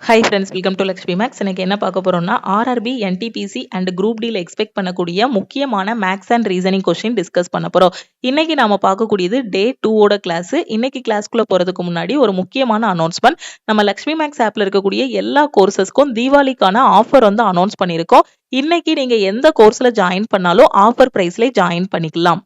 Hi friends, welcome to Lakshmi maths. எனக்கு என்ன பார்க்க போறோம்னா ஆர்ஆர்பி, என்டிபிசி அண்ட் குரூப் டியில் எக்ஸ்பெக்ட் பண்ணக்கூடிய முக்கியமான maths and reasoning question discuss பண்ண போறோம். இன்னைக்கு நாம பார்க்கக்கூடியது டே 2ஓட கிளாஸ். இன்னைக்கு கிளாஸ்க்குள்ள போறதுக்கு முன்னாடி ஒரு முக்கியமான அனௌன்ஸ்மெண்ட். நம்ம லக்ஷ்மி மேக்ஸ் ஆப்ல இருக்கக்கூடிய எல்லா கோர்சஸ்க்கும் தீபாவளிக்கான ஆஃபர் வந்து அனௌன்ஸ் பண்ணியிருக்கோம். இன்னைக்கு நீங்க எந்த கோர்ஸ்ல ஜாயின் பண்ணாலும் ஆஃபர் பிரைஸ்ல ஜாயின் பண்ணிக்கலாம்.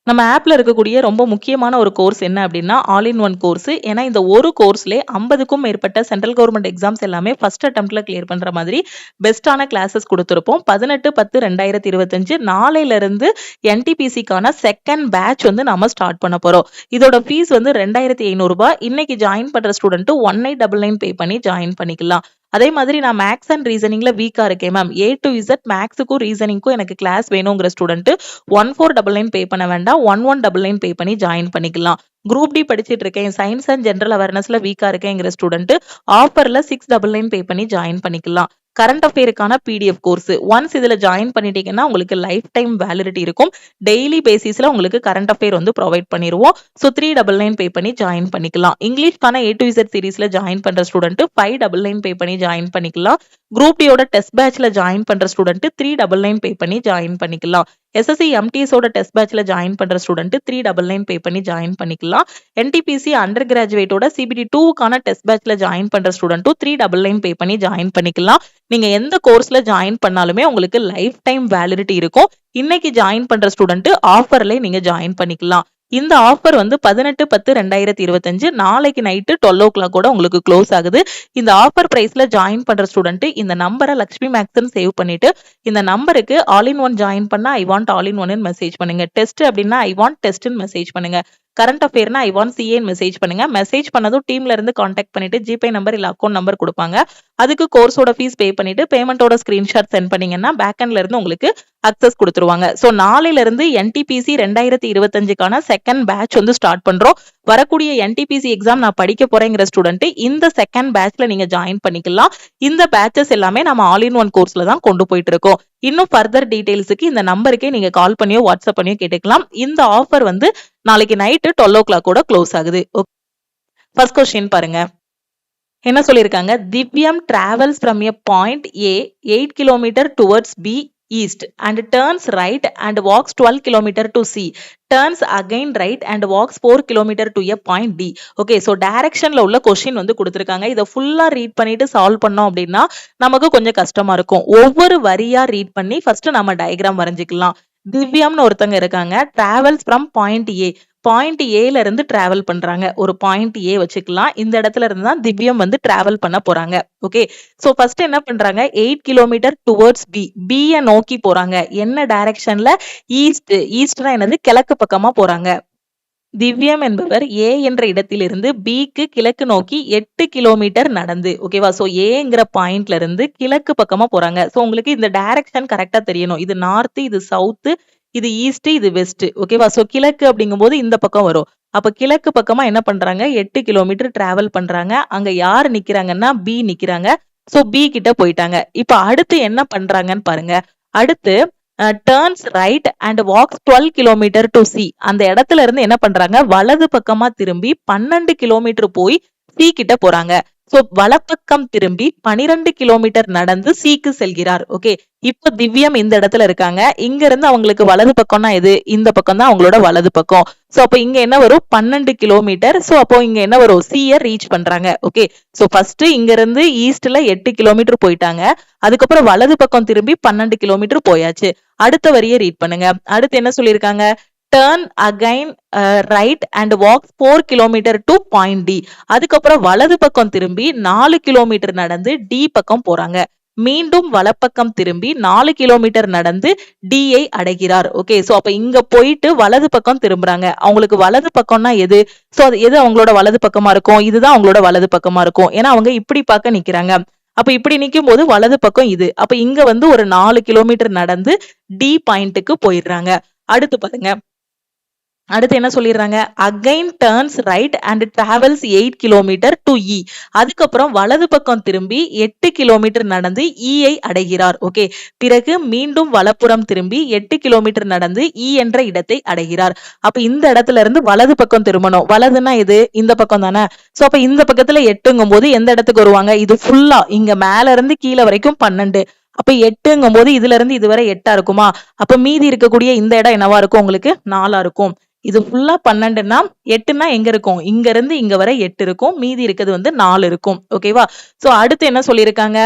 நம்ம ஆப்ல இருக்கக்கூடிய ரொம்ப முக்கியமான ஒரு கோர்ஸ் என்ன அப்படின்னா ஆல் இன் ஒன் கோர்ஸ். ஏன்னா இந்த ஒரு கோர்ஸ்லேயே 50க்கும் மேற்பட்ட சென்ட்ரல் கவர்மெண்ட் எக்ஸாம்ஸ் எல்லாமே ஃபர்ஸ்ட் அட்டெம்ப்ட்ல கிளியர் பண்ற மாதிரி பெஸ்ட்டான கிளாஸஸ் கொடுத்துருப்போம். 18/10/2025 நாளையில இருந்து என்டிபிசிக்கான செகண்ட் பேட்ச் வந்து நாம ஸ்டார்ட் பண்ண போறோம். இதோட ஃபீஸ் வந்து 2500 ரூபாய். இன்னைக்கு ஜாயின் பண்ற ஸ்டூடெண்ட் 1899 பே பண்ணி ஜாயின் பண்ணிக்கலாம். அதே மாதிரி நான் மேக்ஸ் அண்ட் ரீசனிங்ல வீக்கா இருக்கேன் மேம், A to Z மேக்ஸுக்கும் ரீசனிங்க்கும் எனக்கு கிளாஸ் வேணுங்கிற ஸ்டூடெண்ட் 1499 பே பண்ண வேண்டாம், 1199 பே பண்ணி ஜாயின் பண்ணிக்கலாம். குரூப் டி படிச்சிட்டு இருக்கேன், சயின்ஸ் அண்ட் ஜெனரல் அவேர்னஸ்ல வீக்கா இருக்கேங்கிற ஸ்டூடெண்ட் ஆஃபர்ல 699 பே பண்ணி ஜாயின் பண்ணிக்கலாம். கரண்ட் அஃபேருக்கான பிடிஎஃப் கோர்ஸ் ஒன்ஸ் இதுல ஜாயின் பண்ணிட்டீங்கன்னா உங்களுக்கு லைஃப் டைம் வேலிடிட்டி இருக்கும். டெய்லி பேசிஸ்ல உங்களுக்கு கரண்ட் அஃபேர் வந்து ப்ரொவைட் பண்ணிடுவோம். ஸோ 399 பே பண்ணி ஜாயின் பண்ணிக்கலாம். இங்கிலீஷ்க்கான A to Z சீரீஸ்ல ஜாயின் பண்ற ஸ்டூடெண்ட் 599 பே பண்ணி ஜாயின் பண்ணிக்கலாம். குரூப் டியோட டெஸ்ட் பேட்ச்ல ஜாயின் பண்ற ஸ்டூடெண்ட் 399 பே பண்ணி ஜாயின் பண்ணிக்கலாம். SSC MTS ஓட டெஸ்ட் பேட்ச்ல ஜாயின் பண்ற ஸ்டூடெண்ட் 399 பே பண்ணி ஜாயின் பண்ணிக்கலாம். NTPC under கிராஜுவேட்டோட CBT 2க்கான test பேட்ச்ல join பண்ற ஸ்டூடெண்ட் 399 பே பண்ணி ஜாயின் பண்ணிக்கலாம். நீங்க எந்த கோர்ஸ்ல ஜாயின் பண்ணாலுமே உங்களுக்கு லைஃப் டைம் வேலிடிட்டி இருக்கும். இன்னைக்கு ஜாயின் பண்ற ஸ்டூடெண்ட் ஆஃபர்ல நீங்க ஜாயின் பண்ணிக்கலாம். இந்த ஆஃபர் வந்து 18/10/2025 நாளைக்கு நைட்டு 12 o'clock கூட உங்களுக்கு க்ளோஸ் ஆகுது. இந்த ஆஃபர் பிரைஸ்ல ஜாயின் பண்ற ஸ்டூடெண்ட் இந்த நம்பரை லக்ஷ்மி மேக்ஸ்ன்னு சேவ் பண்ணிட்டு இந்த நம்பருக்கு ஆல் இன் ஒன் ஜாயின் பண்ணா I want all in one message பண்ணுங்க. டெஸ்ட் அப்படின்னா ஐ வாண்ட் டெஸ்ட்னு மெசேஜ் பண்ணுங்க. கரண்ட் அஃபேர்னா ஐ வாண்ட் சிஏன்னு மெசேஜ் பண்ணுங்க. மெசேஜ் பண்ணதும் டீம்ல இருந்து கான்டாக்ட் பண்ணிட்டு ஜிபே நம்பர் இல்ல அக்கௌண்ட் நம்பர் கொடுப்பாங்க. அதுக்கு கோர்ஸோட ஃபீஸ் பே பண்ணிட்டு பேமெண்டோட ஸ்கிரீன்ஷாட் சென்ட் பண்ணீங்கன்னா பேக்எண்ட்ல இருந்து உங்களுக்கு அக்சஸ் கொடுத்துருவாங்க. ஸோ நாளையில இருந்து NTPC 2025க்கான செகண்ட் பேட்ச் வந்து ஸ்டார்ட் பண்றோம். வரக்கூடிய NTPC எக்ஸாம் நான் படிக்க போறேங்கிற ஸ்டூடெண்ட் இந்த செகண்ட் பேட்ச்ல நீங்க ஜாயின் பண்ணிக்கலாம். இந்த பேட்சஸ் எல்லாமே நம்ம ஆல் இன் ஒன் கோர்ஸ்ல தான் கொண்டு போயிட்டு இருக்கோம். இன்னும் ஃபர்தர் டீடைல்ஸுக்கு இந்த நம்பருக்கே நீங்க கால் பண்ணியோ வாட்ஸ்அப் பண்ணியோ கேட்டுக்கலாம். இந்த ஆஃபர் வந்து நாளைக்கு நைட்டு 12 o'clock கூட க்ளோஸ் ஆகுது. ஃபர்ஸ்ட் கொஸ்டின் பாருங்க. என்ன சொல்லியிருக்காங்க? Divyam travels from a point A 8 km towards B east and turns right and walks 12 km to C, turns again right and walks 4 km to a point D. Okay, so directionல உள்ள question வந்து கொடுத்திருக்காங்க. இதை ஃபுல்லா read பண்ணிட்டு solve பண்ணோம் அப்படின்னா நமக்கு கொஞ்சம் கஷ்டமா இருக்கும். ஒவ்வொரு வரியா ரீட் பண்ணி ஃபர்ஸ்ட் நம்ம டயக்ராம் வரைஞ்சிக்கலாம். திவ்யம்னு ஒருத்தங்க இருக்காங்க. டிராவல்ஸ் ஃப்ரம் பாயிண்ட் ஏல இருந்து டிராவல் பண்றாங்க. ஒரு பாயிண்ட் ஏ வச்சுக்கலாம். இந்த இடத்துல இருந்து தான் திவ்யம் வந்து டிராவல் பண்ண போறாங்க. ஓகே, சோ ஃபர்ஸ்ட் என்ன பண்றாங்க? 8 km டுவர்ட்ஸ் B நோக்கி போறாங்க. என்ன டைரக்ஷன்ல? ஈஸ்ட்னா என்னது? கிழக்கு பக்கமா போறாங்க. திவ்யம் என்பவர் A என்ற இடத்திலிருந்து Bக்கு கிழக்கு நோக்கி 8 கிலோமீட்டர் நடந்து, ஓகேவா? சோ ஏங்கிற பாயிண்ட்ல இருந்து கிழக்கு பக்கமா போறாங்க. சோ உங்களுக்கு இந்த டைரக்ஷன் கரெக்டா தெரியணும். இது நார்த், இது சவுத், இது ஈஸ்ட், இது வெஸ்ட், ஓகேவா? சோ கிழக்கு அப்படிங்கும்போது இந்த பக்கம் வரும். அப்ப கிழக்கு பக்கமா என்ன பண்றாங்க? 8 கிலோமீட்டர் டிராவல் பண்றாங்க. அங்க யார் நிக்கிறாங்கன்னா B நிக்கிறாங்க. சோ B கிட்ட போயிட்டாங்க. இப்ப அடுத்து என்ன பண்றாங்கன்னு பாருங்க. அடுத்து turns right and walks 12 km to C. அந்த இடத்துல இருந்து என்ன பண்றாங்க? வலது பக்கமா திரும்பி 12 கிலோமீட்டர் போய் C கிட்ட போறாங்க. சோ வலப்பக்கம் திரும்பி 12 கிலோமீட்டர் நடந்து Cக்கு செல்கிறார். ஓகே, இப்போ திவ்யம் இந்த இடத்துல இருக்காங்க. இங்க இருந்து அவங்களுக்கு வலது பக்கம்னா எது? இந்த பக்கம் தான் அவங்களோட வலது பக்கம். சோ அப்ப இங்க என்ன வரும்? 12 கிலோமீட்டர். சோ அப்போ இங்க என்ன வரும்? C ரீச் பண்றாங்க. ஓகே, சோ ஃபர்ஸ்ட் இங்க இருந்து ஈஸ்ட்ல 8 கிலோமீட்டர் போயிட்டாங்க. அதுக்கப்புறம் வலது பக்கம் திரும்பி 12 கிலோமீட்டர் போயாச்சு. அடுத்த வரியை ரீட் பண்ணுங்க. அடுத்து என்ன சொல்லியிருக்காங்க? turn again right and walks 4 km to point D. அதுக்கப்புறம் வலது பக்கம் திரும்பி 4 கிலோமீட்டர் நடந்து D பக்கம் போறாங்க. மீண்டும் வலப்பக்கம் திரும்பி 4 கிலோமீட்டர் நடந்து D ஐ அடைகிறார். ஓகே, சோ அப்ப இங்க போயிட்டு வலது பக்கம் திரும்புறாங்க. அவங்களுக்கு வலது பக்கம்னா எது? சோ அது எது அவங்களோட வலது பக்கமா இருக்கும்? இதுதான் அவங்களோட வலது பக்கமா இருக்கும். ஏன்னா அவங்க இப்படி பார்க்க நிக்கிறாங்க. அப்ப இப்படி நிக்கும் போது வலது பக்கம் இது. அப்ப இங்க வந்து ஒரு 4 கிலோமீட்டர் நடந்து D பாயிண்ட்டுக்கு போயிடுறாங்க. அடுத்து பாருங்க. அடுத்து என்ன சொல்லிடுறாங்க, again turns right and travels 8 kilometre to E. அதுக்கப்புறம் வலது பக்கம் திரும்பி 8 கிலோமீட்டர் நடந்து ஈயை அடைகிறார். ஓகே, பிறகு மீண்டும் வலப்புறம் திரும்பி 8 கிலோமீட்டர் நடந்து இ என்ற இடத்தை அடைகிறார். அப்ப இந்த இடத்துல இருந்து வலது பக்கம் திரும்பணும். வலதுன்னா இது இந்த பக்கம் தானே. சோ அப்ப இந்த பக்கத்துல 8ங்கும் போது எந்த இடத்துக்கு வருவாங்க, இது ஃபுல்லா இங்க மேல இருந்து கீழே வரைக்கும் 12. அப்ப 8ங்கும் போது இதுல இருந்து இதுவரை 8 இருக்குமா, அப்ப மீதி இருக்கக்கூடிய இந்த இடம் என்னவா இருக்கும், உங்களுக்கு 4 இருக்கும். இது ஃபுல்லா 12னா 8னா எங்க இருக்கும், இங்க இருந்து இங்க வரை 8 இருக்கும், மீதி இருக்கிறது வந்து 4 இருக்கும். ஓகேவா. சோ அடுத்து என்ன சொல்லியிருக்காங்க,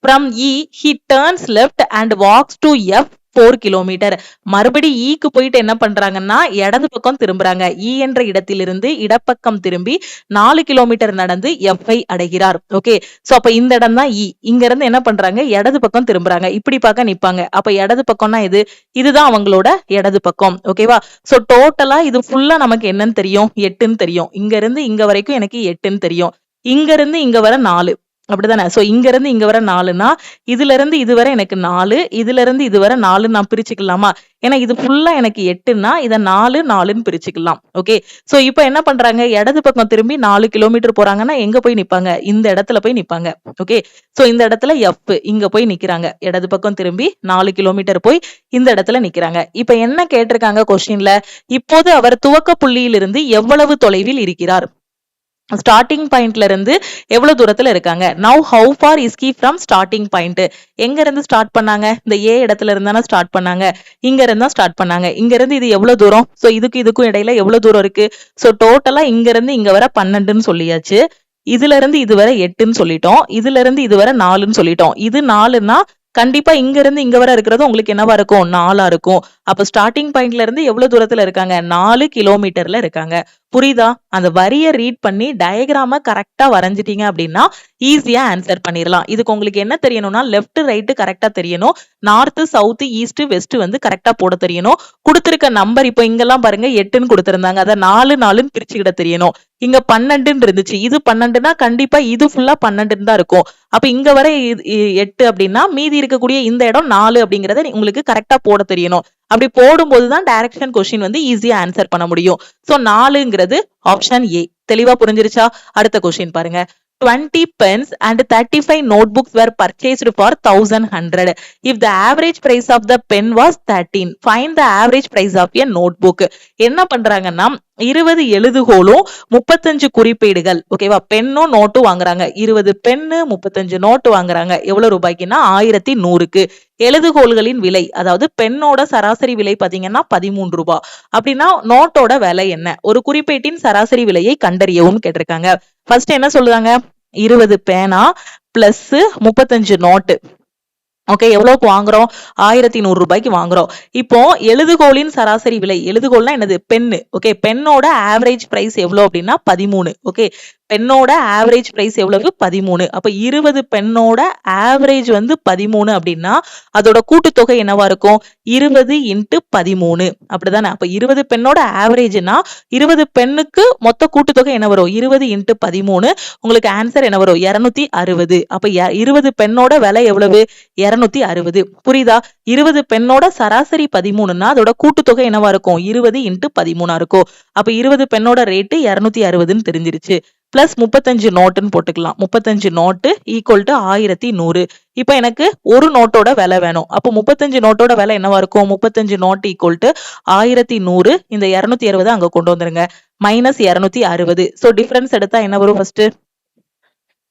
from E he turns left and walks to F 4 kilometre. மறுபடி ஈக்கு போயிட்டு என்ன பண்றாங்கன்னா இடது பக்கம் திரும்புறாங்க. இ என்ற இடத்திலிருந்து இடப்பக்கம் திரும்பி 4 கிலோமீட்டர் நடந்து எஃப் ஐ அடைகிறார். ஓகே, சோ அப்ப இந்த இடம் தான் இ. இங்க இருந்து என்ன பண்றாங்க, இடது பக்கம் திரும்புறாங்க. இப்படி பார்க்க நிப்பாங்க. அப்ப இடது பக்கம்னா இது, இதுதான் அவங்களோட இடது பக்கம். ஓகேவா. சோ டோட்டலா இது ஃபுல்லா நமக்கு என்னன்னு தெரியும், 8ன்னு தெரியும். இங்க இருந்து இங்க வரைக்கும் எனக்கு 8ன்னு தெரியும். இங்க இருந்து இங்க வர 4, அப்படிதானே. சோ இங்க இருந்து இங்க வர 4னா இதுல இருந்து இதுவரை எனக்கு 4, இதுல இருந்து இதுவரை 4 நான் பிரிச்சுக்கலாமா. ஏன்னா இது ஃபுல்லா எனக்கு 8னா இதை 4 4ன்னு பிரிச்சுக்கலாம். ஓகே, சோ இப்போ என்ன பண்றாங்க, இடது பக்கம் திரும்பி 4 கிலோமீட்டர் போறாங்கன்னா எங்க போய் நிப்பாங்க, இந்த இடத்துல போய் நிப்பாங்க. ஓகே, சோ இந்த இடத்துல எஃப் இங்க போய் நிக்கிறாங்க. இடது பக்கம் திரும்பி 4 கிலோமீட்டர் போய் இந்த இடத்துல நிக்கிறாங்க. இப்ப என்ன கேட்டிருக்காங்க கொஸ்டின்ல, இப்போது அவர் துவக்க புள்ளியிலிருந்து எவ்வளவு தொலைவில் இருக்கிறார், ஸ்டார்டிங் பாயிண்ட்ல இருந்து எவ்வளவு தூரத்துல இருக்காங்க. Now how for is he from starting point. எங்க இருந்து ஸ்டார்ட் பண்ணாங்க, இந்த ஏ இடத்துல இருந்தானே ஸ்டார்ட் பண்ணாங்க, இங்க இருந்தா ஸ்டார்ட் பண்ணாங்க. இங்க இருந்து இது எவ்வளவு தூரம், சோ இதுக்கும் இடையில எவ்வளவு தூரம் இருக்கு, சோ டோட்டலா இங்க இருந்து இங்க வர 12ன்னு சொல்லியாச்சு. இதுல இருந்து இது வரை 8ன்னு சொல்லிட்டோம், இதுல இருந்து இது வரை 4ன்னு சொல்லிட்டோம். இது 4ன்னா கண்டிப்பா இங்க இருந்து இங்க வரை இருக்கிறது உங்களுக்கு என்னவா இருக்கும், 4ஆ இருக்கும். அப்ப ஸ்டார்டிங் பாயிண்ட்ல இருந்து எவ்வளவு தூரத்துல இருக்காங்க, 4 கிலோமீட்டர்ல இருக்காங்க. புரியுதா. அந்த வரியை ரீட் பண்ணி டயக்ராம கரெக்டா வரைஞ்சிட்டீங்க அப்படின்னா ஈஸியா ஆன்சர் பண்ணிடலாம். இதுக்கு உங்களுக்கு என்ன தெரியணும்னா லெஃப்ட் ரைட் கரெக்டா தெரியணும், நார்த் சவுத் ஈஸ்ட் வெஸ்ட் வந்து கரெக்டா போட தெரியணும். கொடுத்திருக்க நம்பர் இப்போ இங்கெல்லாம் பாருங்க 8ன்னு கொடுத்திருந்தாங்க, அதை 4 4ன்னு பிரிச்சுக்கிட தெரியணும். இங்க 12ன்னு இருந்துச்சு, இது 12னா கண்டிப்பா இது ஃபுல்லா 12ன்னு தான் இருக்கும். அப்ப இங்க வரை 8 அப்படின்னா மீதி இருக்கக்கூடிய இந்த இடம் 4 அப்படிங்கறத உங்களுக்கு கரெக்டா போட தெரியணும். அப்படி போடும்போதுதான் டைரக்ஷன் கொஸ்டின் வந்து ஈஸியா ஆன்சர் பண்ண முடியும். சோ 4ங்கிறது ஆப்ஷன் ஏ. தெளிவா புரிஞ்சிருச்சா. அடுத்த கொஸ்டின் பாருங்க. 20 pens and 35 notebooks were purchased for 1100. If the average price of the pen was 13, find the average price of a notebook. என்ன பண்றாங்கன்னா 20 எழுதுகோலும் 35 குறிப்பேடுகள், ஓகேவா, பென்னும் நோட்டும் வாங்குறாங்க. 20 பென்னு 35 நோட்டு வாங்குறாங்க. எவ்வளவு ரூபாய்க்குன்னா 1100க்கு. எழுதுகோள்களின் விலை, அதாவது பெண்ணோட சராசரி விலை பாத்தீங்கன்னா 13 ரூபாய். அப்படின்னா நோட்டோட விலை என்ன, ஒரு குறிப்பேட்டின் சராசரி விலையை கண்டறியவும் கேட்டிருக்காங்க. ஃபர்ஸ்ட் என்ன சொல்லுவாங்க, 20 பேனா பிளஸ் 35 நோட்டு. ஓகே, எவ்வளவுக்கு வாங்குறோம், 1100 ரூபாய்க்கு வாங்குறோம். இப்போ எழுதுகோளின் சராசரி விலை, எழுதுகோள்னா என்னது, பென்னு. ஓகே, பெண்ணோட ஆவரேஜ் பிரைஸ் எவ்வளவு அப்படின்னா 13. ஓகே, பெண்ணோட ஆவரேஜ் பிரைஸ் எவ்வளவு 13. அப்ப 20 பெண்ணோட ஆவரேஜ் வந்து 13 அப்படின்னா அதோட கூட்டுத்தொகை என்னவா இருக்கும், 20 × 13. அப்படிதானே. அப்ப 20 பெண்ணோட ஆவரேஜ்னா 20 பெண்ணுக்கு மொத்த கூட்டுத்தொகை என்ன வரும், 20 × 13. உங்களுக்கு ஆன்சர் என்ன வரும், 260. அப்ப 20 பெண்ணோட விலை எவ்வளவு, 260. புரியுதா. 20 பெண்ணோட சராசரி 13னா அதோட கூட்டுத்தொகை என்னவா இருக்கும், 20 × 13 இருக்கும். அப்ப 20 பெண்ணோட ரேட்டு 260ன்னு தெரிஞ்சிருச்சு. பிளஸ் 35 நோட்டுன்னு போட்டுக்கலாம். 35 நோட்டு ஈக்குவல் டு 1100. இப்ப எனக்கு ஒரு நோட்டோட விலை வேணும். அப்போ 35 நோட்டோட விலை என்னவா இருக்கும், 35 நோட் ஈக்குவல் டு 1100. இந்த 260 அங்க கொண்டு வந்துருங்க, மைனஸ் 260. சோ டிஃபரன்ஸ் எடுத்தா என்ன வரும், ஃபர்ஸ்ட்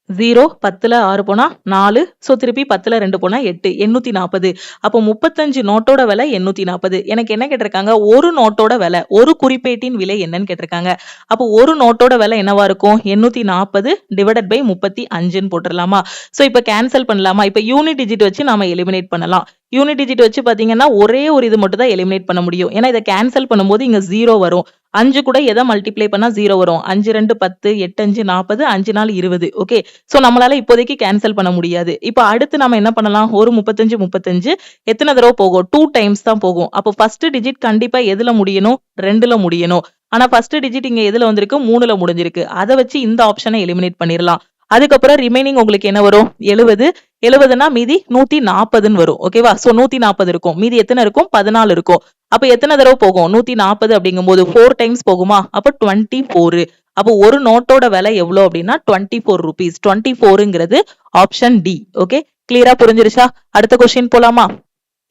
0, 10ல 6 போனா 4, சோ திருப்பி 10ல 2 போனா 8, 840. அப்போ 35 நோட்டோட விலை 840. எனக்கு என்ன கேட்டிருக்காங்க, ஒரு நோட்டோட விலை, ஒரு குறிப்பேட்டின் விலை என்னன்னு கேட்டிருக்காங்க. அப்போ ஒரு நோட்டோட விலை என்னவா இருக்கும், 840 டிவைடட் பை 35ன்னு போட்டுடலாமா. சோ இப்ப கேன்சல் பண்ணலாமா. இப்ப யூனிட் டிஜிட் வச்சு நாம எலிமினேட் பண்ணலாம். யூனிட் டிஜிட் வச்சு பாத்தீங்கன்னா ஒரே ஒரு இது மட்டும் தான் எலிமினேட் பண்ண முடியும். ஏன்னா இதை கேன்சல் பண்ணும்போது இங்க 0 வரும். 5 கூட எதை மல்டிப்ளை பண்ணா 0 வரும், 5 2 10, 8 5 40, 5 4 20. ஓகே, சோ நம்மளால இப்போதைக்கு கேன்சல் பண்ண முடியாது. இப்போ அடுத்து நம்ம என்ன பண்ணலாம், ஒரு 35 எத்தனை தடவை போகும், 2 டைம்ஸ் தான் போகும். அப்போ ஃபர்ஸ்ட் டிஜிட் கண்டிப்பா எதுல முடியணும், 2ல முடியணும். ஆனா ஃபர்ஸ்ட் டிஜிட் இங்க எதுல வந்திருக்கு, 3ல முடிஞ்சிருக்கு. அதை வச்சு இந்த ஆப்ஷனை எலிமினேட் பண்ணிடலாம். அதுக்கப்புறம் ரிமைனிங் உங்களுக்கு என்ன வரும் 70. 70னா மீதி 140ன்னு வரும். ஓகேவா? சோ 140 இருக்கும். மீதி எத்தனை இருக்கும்? 14 இருக்கும். அப்ப எத்தனை தடவை போகும்? 140 அப்படிங்கும்போது 4 டைம்ஸ் போகுமா? அப்ப 24. அப்போ ஒரு நோட்டோட விலை எவ்வளவு அப்படின்னா 24 rupees. 24ங்கிறது ஆப்ஷன் டி. ஓகே, கிளியரா புரிஞ்சிருச்சா? அடுத்த கொஸ்டின் போலாமா?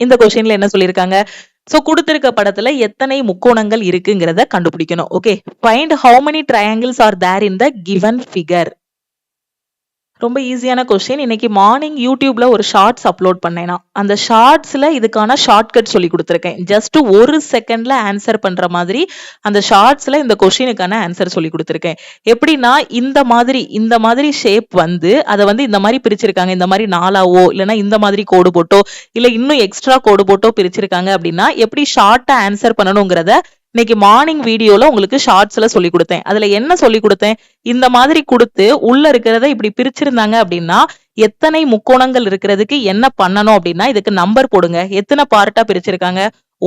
இந்த கொஸ்டின்ல என்ன சொல்லிருக்காங்க? சோ கொடுத்திருக்க படத்துல எத்தனை முக்கோணங்கள் இருக்குங்கிறத கண்டுபிடிக்கணும். Okay, find how many triangles are there in the given figure. ரொம்ப ஈஸியான கொஸ்டின். இன்னைக்கு மார்னிங் யூடியூப்ல ஒரு ஷார்ட்ஸ் அப்லோட் பண்ணேனா, அந்த ஷார்ட்ஸ்ல இதுக்கான ஷார்ட்கட் சொல்லி கொடுத்துருக்கேன். ஜஸ்ட் 1 செகண்ட்ல ஆன்சர் பண்ற மாதிரி அந்த ஷார்ட்ஸ்ல இந்த கொஸ்டினுக்கான ஆன்சர் சொல்லி கொடுத்துருக்கேன். எப்படின்னா இந்த மாதிரி ஷேப் வந்து அதை வந்து இந்த மாதிரி பிரிச்சிருக்காங்க. இந்த மாதிரி 4ஆவோ இல்லைன்னா இந்த மாதிரி கோடு போட்டோ இல்ல இன்னும் எக்ஸ்ட்ரா கோடு போட்டோ பிரிச்சிருக்காங்க அப்படின்னா எப்படி ஷார்ட்டா ஆன்சர் பண்ணணுங்கிறத இன்னைக்கு மார்னிங் வீடியோல உங்களுக்கு ஷார்ட்ஸ்ல சொல்லி கொடுத்தேன். அதுல என்ன சொல்லி கொடுத்தேன்? இந்த மாதிரி கொடுத்து உள்ள இருக்கிறத இப்படி பிரிச்சிருந்தாங்க அப்படின்னா எத்தனை முக்கோணங்கள் இருக்கிறதுக்கு என்ன பண்ணணும் அப்படின்னா இதுக்கு நம்பர் போடுங்க. எத்தனை பார்ட்டா பிரிச்சிருக்காங்க?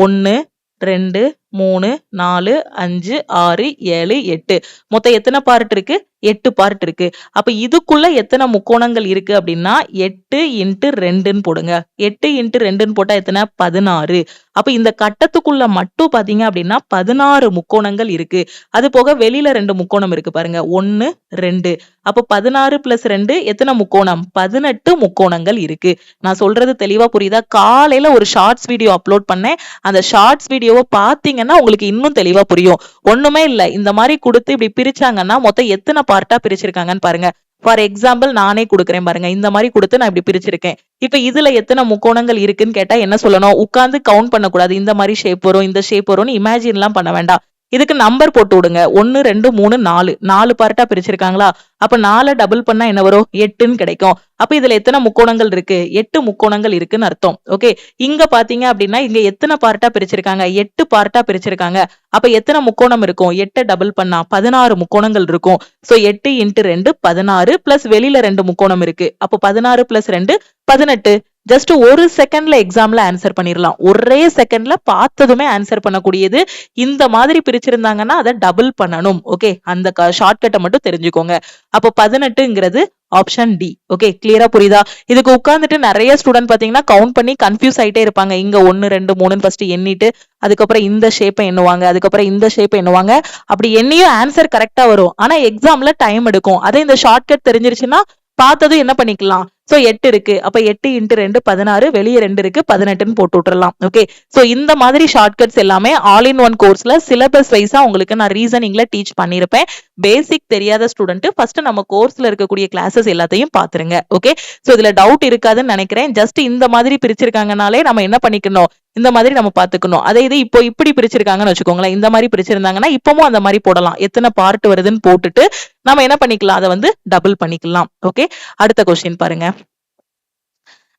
1 2 3 4 5 6 7 8. மொத்தம் எத்தனை பார்ட் இருக்கு? 8 பார்ட் இருக்கு. அப்ப இதுக்குள்ள எத்தனை முக்கோணங்கள் இருக்கு அப்படின்னா 8 × 2ன்னு போடுங்க. 8 × 2ன்னு போட்டா எத்தனை? 16. அப்ப இந்த கட்டத்துக்குள்ள மட்டும் பாத்தீங்க அப்படின்னா 16 முக்கோணங்கள் இருக்கு. அது போக வெளியில 2 முக்கோணம் இருக்கு பாருங்க, 1 2. அப்ப 16 + 2 எத்தனை முக்கோணம்? 18 முக்கோணங்கள் இருக்கு. நான் சொல்றது தெளிவா புரியுதா? காலையில ஒரு ஷார்ட்ஸ் வீடியோ அப்லோட் பண்ணேன். அந்த ஷார்ட்ஸ் வீடியோவை பாத்தீங்கன்னா உங்களுக்கு இன்னும் தெளிவா புரியும். ஒண்ணுமே இல்ல, இந்த மாதிரி கொடுத்து இப்படி பிரிச்சாங்கன்னா மொத்தம் எத்தனை பார்ட்டா பிரிச்சிருக்காங்கன்னு பாருங்க. ஃபார் எக்ஸாம்பிள் நானே கொடுக்குறேன் பாருங்க. இந்த மாதிரி கொடுத்து நான் இப்படி பிரிச்சிருக்கேன். இப்ப இதுல எத்தனை முக்கோணங்கள் இருக்குன்னு கேட்டா என்ன சொல்லணும்? உட்கார்ந்து கவுண்ட் பண்ணக்கூடாது. இந்த மாதிரி ஷேப் வரும், இந்த ஷேப் வரும்னு இமேஜின் எல்லாம் பண்ண வேண்டாம். இதுக்கு நம்பர் போட்டு விடுங்க. 1 2 3 4 4 பார்ட்டா பிரிச்சிருக்காங்களா? அப்ப 4 டபுள் பண்ணா என்ன வரும்? 8ன்னு கிடைக்கும். அப்ப இதுல எத்தனை முக்கோணங்கள் இருக்கு? 8 முக்கோணங்கள் இருக்குன்னு அர்த்தம். ஓகே, இங்க பாத்தீங்க அப்படின்னா இங்க எத்தனை பார்ட்டா பிரிச்சிருக்காங்க? 8 பார்ட்டா பிரிச்சிருக்காங்க. அப்ப எத்தனை முக்கோணம் இருக்கும்? 8 டபுள் பண்ணா 16 முக்கோணங்கள் இருக்கும். சோ 8 × 2 16 பிளஸ் வெளியில 2 முக்கோணம் இருக்கு. அப்போ 16 + 2 18. ஜஸ்ட் 1 செகண்ட்ல எக்ஸாம்ல ஆன்சர் பண்ணிடலாம். ஒரே செகண்ட்ல பார்த்ததுமே ஆன்சர் பண்ணக்கூடியது. இந்த மாதிரி பிரிச்சிருந்தாங்கன்னா அதை டபுள் பண்ணணும். ஓகே, அந்த ஷார்ட்கட்டை மட்டும் தெரிஞ்சுக்கோங்க. அப்போ 18ங்கிறது ஆப்ஷன் டி. ஓகே, கிளியரா புரியுதா? இதுக்கு உட்கார்ந்துட்டு நிறைய ஸ்டூடெண்ட் பாத்தீங்கன்னா கவுண்ட் பண்ணி கன்ஃபியூஸ் ஆயிட்டே இருப்பாங்க. இங்க 1 2 3 ஃபர்ஸ்ட் எண்ணிட்டு அதுக்கப்புறம் இந்த ஷேப்பை எண்ணுவாங்க, அதுக்கப்புறம் இந்த ஷேப்பை எண்ணுவாங்க. அப்படி எண்ணியும் ஆன்சர் கரெக்டா வரும். ஆனா எக்ஸாம்ல டைம் எடுக்கும். அதே இந்த ஷார்ட்கட் தெரிஞ்சிருச்சுன்னா பார்த்ததும் என்ன பண்ணிக்கலாம்? சோ 8 இருக்கு. அப்ப 8 × 2 16, வெளியே 2 இருக்கு 18ன்னு போட்டு விட்டுறலாம். ஓகே, சோ இந்த மாதிரி ஷார்ட்கட்ஸ் எல்லாமே ஆல் இன் ஒன் கோர்ஸ்ல சிலபஸ் வைஸா உங்களுக்கு நான் ரீசனிங்ல டீச் பண்ணிருப்பேன். பேசிக் தெரியாத ஸ்டூடெண்ட் ஃபர்ஸ்ட் நம்ம கோர்ஸ்ல இருக்கக்கூடிய கிளாஸஸ் எல்லாத்தையும் பாத்துருங்க. ஓகே, சோ இதுல டவுட் இருக்காதுன்னு நினைக்கிறேன். ஜஸ்ட் இந்த மாதிரி பிரிச்சிருக்காங்கனாலே நம்ம என்ன பண்ணிக்கணும்? இந்த மாதிரி நம்ம பாத்துக்கணும். அதே இது இப்போ இப்படி பிரிச்சிருக்காங்கன்னு வச்சுக்கோங்களேன். இந்த மாதிரி பிரிச்சிருந்தாங்கன்னா இப்பவும் அந்த மாதிரி போடலாம். எத்தனை பார்ட் வருதுன்னு போட்டுட்டு நம்ம என்ன பண்ணிக்கலாம்? அதை வந்து டபுள் பண்ணிக்கலாம். ஓகே, அடுத்த கொஸ்டின் பாருங்க.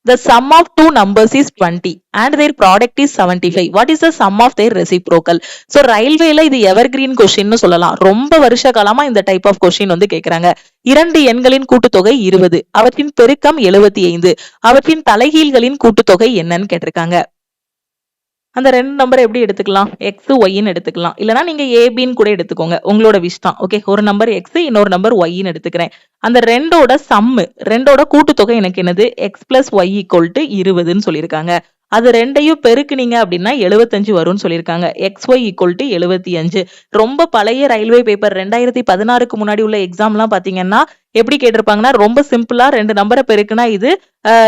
The sum of two numbers is 20 and their product is 75. What is the sum of their reciprocal? So ரயில்வேல இது எவர்கிரீன் கொஸ்டின்னு சொல்லலாம். ரொம்ப வருஷ காலமா இந்த டைப் ஆஃப் கொஸ்டின் வந்து கேக்குறாங்க. 2 எண்களின் கூட்டுத்தொகை 20, அவற்றின் பெருக்கம் 75, அவற்றின் தலைகீழ்களின் கூட்டுத்தொகை என்னன்னு கேட்டிருக்காங்க. அந்த 2 நம்பரை எப்படி எடுத்துக்கலாம்? எக்ஸ் ஒய்ன்னு எடுத்துக்கலாம். இல்லைன்னா நீங்க ஏபின்னு கூட எடுத்துக்கோங்க, உங்களோட விஷ் தான். ஓகே, ஒரு நம்பர் எக்ஸ், இன்னொரு நம்பர் ஒய்ன்னு எடுத்துக்கிறேன். அந்த ரெண்டோட சம்மு, ரெண்டோட கூட்டுத்தொகை எனக்கு என்னது? X plus Y equal to 20ன்னு சொல்லியிருக்காங்க. அது ரெண்டையும் பெருக்குனீங்க அப்படின்னா 75 வரும்னு சொல்லியிருக்காங்க. XY equal to 75. ரொம்ப பழைய ரயில்வே பேப்பர் 2016க்கு முன்னாடி உள்ள எக்ஸாம்லாம் பாத்தீங்கன்னா எப்படி கேட்டிருப்பாங்கன்னா ரொம்ப சிம்பிளா 2 நம்பரை பெருக்குனா இது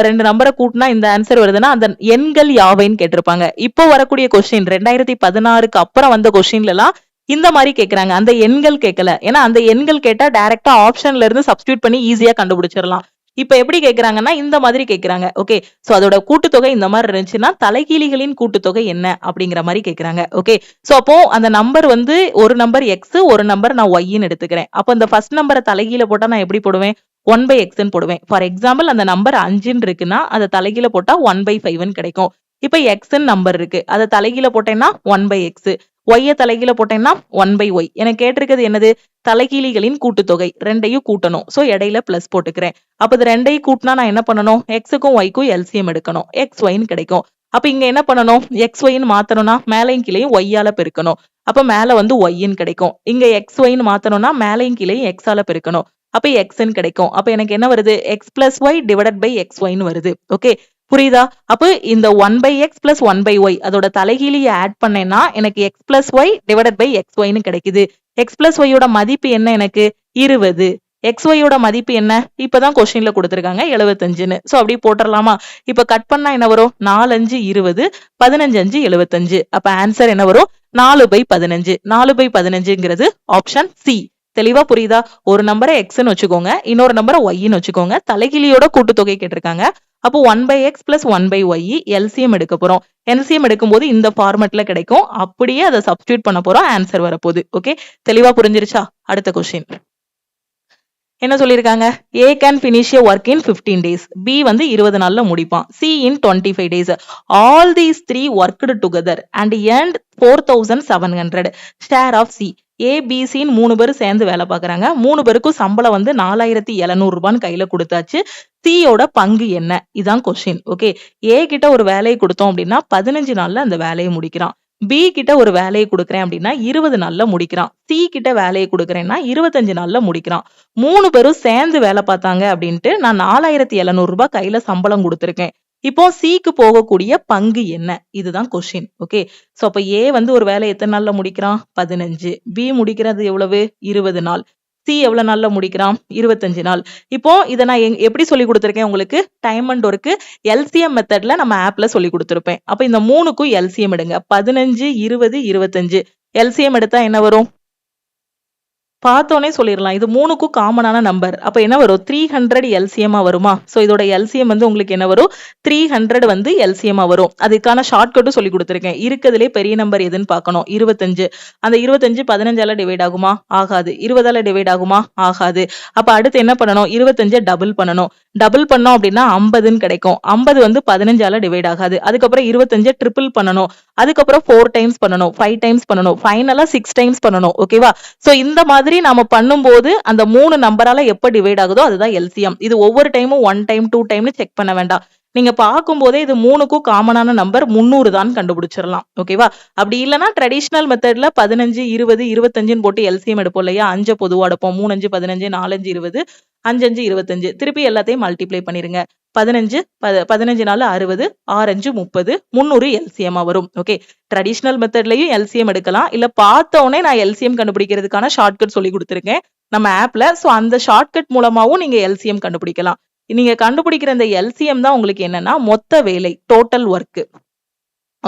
2 நம்பரை கூட்டினா இந்த ஆன்சர் வருதுன்னா அந்த எண்கள் யாவைன்னு கேட்டிருப்பாங்க. இப்போ வரக்கூடிய கொஸ்டின் 2016க்கு அப்புறம் வந்த கொஸ்டின்ல எல்லாம் இந்த மாதிரி கேக்குறாங்க. அந்த எண்கள் கேட்கல. ஏன்னா அந்த எண்கள் கேட்டா டைரக்டா ஆப்ஷன்ல இருந்து சப்ஸ்டியூட் பண்ணி ஈஸியா கண்டுபிடிச்சிடலாம். இப்ப எப்படி கேக்குறாங்கன்னா இந்த மாதிரி கேக்குறாங்க. ஓகே, சோ அதோட கூட்டுத்தொகை இந்த மாதிரி இருந்துச்சுன்னா தலைகீழிகளின் கூட்டுத்தொகை என்ன அப்படிங்கிற மாதிரி கேக்குறாங்க. ஓகே, சோ அப்போ அந்த நம்பர் வந்து ஒரு நம்பர் எக்ஸ், ஒரு நம்பர் நான் ஒய்ன்னு எடுத்துக்கிறேன். அப்போ அந்த ஃபர்ஸ்ட் நம்பரை தலைகீழ போட்டா நான் எப்படி போடுவேன்? 1/xன்னு போடுவேன். ஃபார் எக்ஸாம்பிள் அந்த நம்பர் 5ன்னு இருக்குன்னா அதை தலைகீழ போட்டா 1/5ன்னு கிடைக்கும். இப்ப எக்ஸ்ன்னு நம்பர் இருக்கு, அதை தலைகீழ போட்டேன்னா 1/x, ஒய்ய தலைகீழ போட்டேன்னா 1/y. எனக்கு கேட்டிருக்கிறது என்னது? தலைகீழிகளின் கூட்டுத்தொகை. ரெண்டையும் கூட்டணும். சோ இடையில பிளஸ் போட்டுக்கிறேன். அப்ப இது ரெண்டையும் கூட்டினா நான் என்ன பண்ணணும்? எக்ஸுக்கும் ஒய்க்கும் எல்சிஎம் எடுக்கணும். XYன்னு கிடைக்கும். அப்ப இங்க என்ன பண்ணணும்? XYன்னு மாத்தணும்னா மேலையும் கீழையும் ஒய்யால பெருக்கணும். அப்ப மேல வந்து ஒய்ன்னு கிடைக்கும். இங்க XYன்னு மாத்தணும்னா மேலையும் கீழையும் எக்ஸால பெருக்கணும். அப்ப எக்ஸ்ன்னு கிடைக்கும். அப்ப எனக்கு என்ன வருது, X plus Y divided by X ஒய்னு வருது. ஓகே, புரியுதா? அப்ப இந்த 1/x பிளஸ் 1/y அதோட தலைகீழியை ஆட் பண்ணேன்னா எனக்கு x plus Y divided by X ஒய்னு கிடைக்குது. x பிளஸ் ஒய்யோட மதிப்பு என்ன, எனக்கு 20. xyயோட மதிப்பு என்ன, இப்பதான் கொஸ்டின்ல கொடுத்திருக்காங்க 75ன்னு. சோ அப்படியே போட்டுடலாமா? இப்ப கட் பண்ணா என்ன வரும், 4 5 20, 15 5 75. அப்ப ஆன்சர் என்ன வரும், 4/15. 4/15ங்கிறது ஆப்ஷன் சி. தெளிவா புரியுதா? ஒரு நம்பரை எக்ஸ்ன்னு வச்சுக்கோங்க, இன்னொரு நம்பரை ஒய்ன்னு வச்சுக்கோங்க. தலைகிலியோட கூட்டுத்தொகை கேட்டிருக்காங்க. அப்போ 1/x பிளஸ் 1/y எல்சிஎம் எடுக்க போறோம். எல்சிஎம் எடுக்கும்போது இந்த ஃபார்மட்ல கிடைக்கும். அப்படியே அதை சப்ஸ்டியூட் பண்ண போறோம், ஆன்சர் வரப்போகுது. ஓகே, தெளிவா புரிஞ்சிருச்சா? அடுத்த கொஸ்டின் என்ன சொல்லிருக்காங்க, A can finish a work in 15 days. B வந்து 20 நாள்ல முடிப்பான். C in 25 days. All these three worked together and earned 4,700. Share of C. A, B, C ன்னு 3 பேர் சேர்ந்து வேலை பார்க்கறாங்க. 3 பேருக்கும் சம்பளம் வந்து 4,700 ரூபான்னு கையில கொடுத்தாச்சு. C யோட பங்கு என்ன, இதான் கொஸ்டின். ஓகே, A கிட்ட ஒரு வேலையை கொடுத்தோம் அப்படின்னா 15 நாள்ல அந்த வேலையை முடிக்கிறான். B கிட்ட ஒரு வேலையை கொடுக்குறேன் அப்படின்னா 20 நாள்ல முடிக்கிறான். C கிட்ட வேலையை கொடுக்குறேன்னா 25 நாள்ல முடிக்கிறான். 3 பேரும் சேர்ந்து வேலை பார்த்தாங்க அப்படின்ட்டு நான் 4,700 ரூபாய் கையில சம்பளம் கொடுத்திருக்கேன். இப்போ சிக்கு போகக்கூடிய பங்கு என்ன, இதுதான் கொஸ்டின். ஓகே, சோ அப்ப ஏ வந்து ஒரு வேலை எத்தனை நாள்ல முடிக்கிறான், 15. பி முடிக்கிறது எவ்வளவு, 20 நாள். சி எவ்வளவு நாள்ல முடிக்கிறான், 25 நாள். இப்போ இதை நான் எப்படி சொல்லி கொடுத்திருக்கேன் உங்களுக்கு, டைம் அண்ட் ஒர்க்கு எல்சிஎம் மெத்தட்ல நம்ம ஆப்ல சொல்லி கொடுத்திருப்பேன். அப்ப இந்த 3க்கும் எல்சிஎம் எடுங்க. 15 20 25 எல்சிஎம் எடுத்தா என்ன வரும், பார்த்தோன்னே சொல்லிடலாம். இது 3க்கும் காமனான நம்பர். அப்ப என்ன வரும், 300 எல்சிஎம்மா வருமா? சோ இதோட எல்சிஎம் வந்து உங்களுக்கு என்ன வரும், 300 வந்து எல்சிஎம்மா வரும். அதுக்கான ஷார்ட்கட்டும் சொல்லி கொடுத்திருக்கேன். இருக்கிறதுலே பெரிய நம்பர் எதுன்னு பார்க்கணும், 25. அந்த 25 15ஆல டிவைட் ஆகுமா, ஆகாது. 20ஆல டிவைட் ஆகுமா, ஆகாது. அப்ப அடுத்து என்ன பண்ணணும், 25 டபுள் பண்ணணும். டபுள் பண்ணோம் அப்படின்னா 50ன்னு கிடைக்கும். 50 வந்து 15ஆல டிவைட் ஆகாது. அதுக்கப்புறம் 25 ட்ரிபிள் பண்ணணும். அதுக்கப்புறம் 4 டைம்ஸ் பண்ணணும், 5 டைம்ஸ் பண்ணணும், ஃபைனலா 6 டைம்ஸ் பண்ணணும். ஓகேவா? சோ இந்த மாதிரி நாம பண்ணும்போது அந்த 3 நம்பரால எப்ப டிவைட் ஆகுதோ அதுதான் எல்சிஎம். இது ஒவ்வொரு டைமும் 1 டைம் 2 டைம்னு செக் பண்ண வேண்டாம். நீங்க பார்க்கும் போதே இது 3க்கும் காமனான நம்பர் 300 தான் கண்டுபிடிச்சிடலாம். ஓகேவா? அப்படி இல்லைன்னா ட்ரெடிஷனல் மெத்தட்ல 15 20 25ன்னு போட்டு எல்சிஎம் எடுப்போம் இல்லையா, 5 பொதுவா எடுப்போம். 3 5 15, 4 5 20, 5 5 25. திருப்பி எல்லாத்தையும் மல்டிப்ளை பண்ணிருங்க. 15 15 4 60, 6 5 30, 300 எல்சிஎம்மா வரும். ஓகே, ட்ரெடிஷனல் மெத்தட்லயும் எல்சிஎம் எடுக்கலாம். இல்ல பார்த்த உடனே நான் எல்சிஎம் கண்டுபிடிக்கிறதுக்கான ஷார்ட்கட் சொல்லி கொடுத்திருக்கேன் நம்ம ஆப்ல. சோ அந்த ஷார்ட்கட் மூலமாவும் நீங்க எல்சிஎம் கண்டுபிடிக்கலாம். நீங்க கண்டுபிடிக்கிற இந்த எல்சிஎம் தான் உங்களுக்கு என்னன்னா மொத்த வேலை, டோட்டல் ஒர்க்.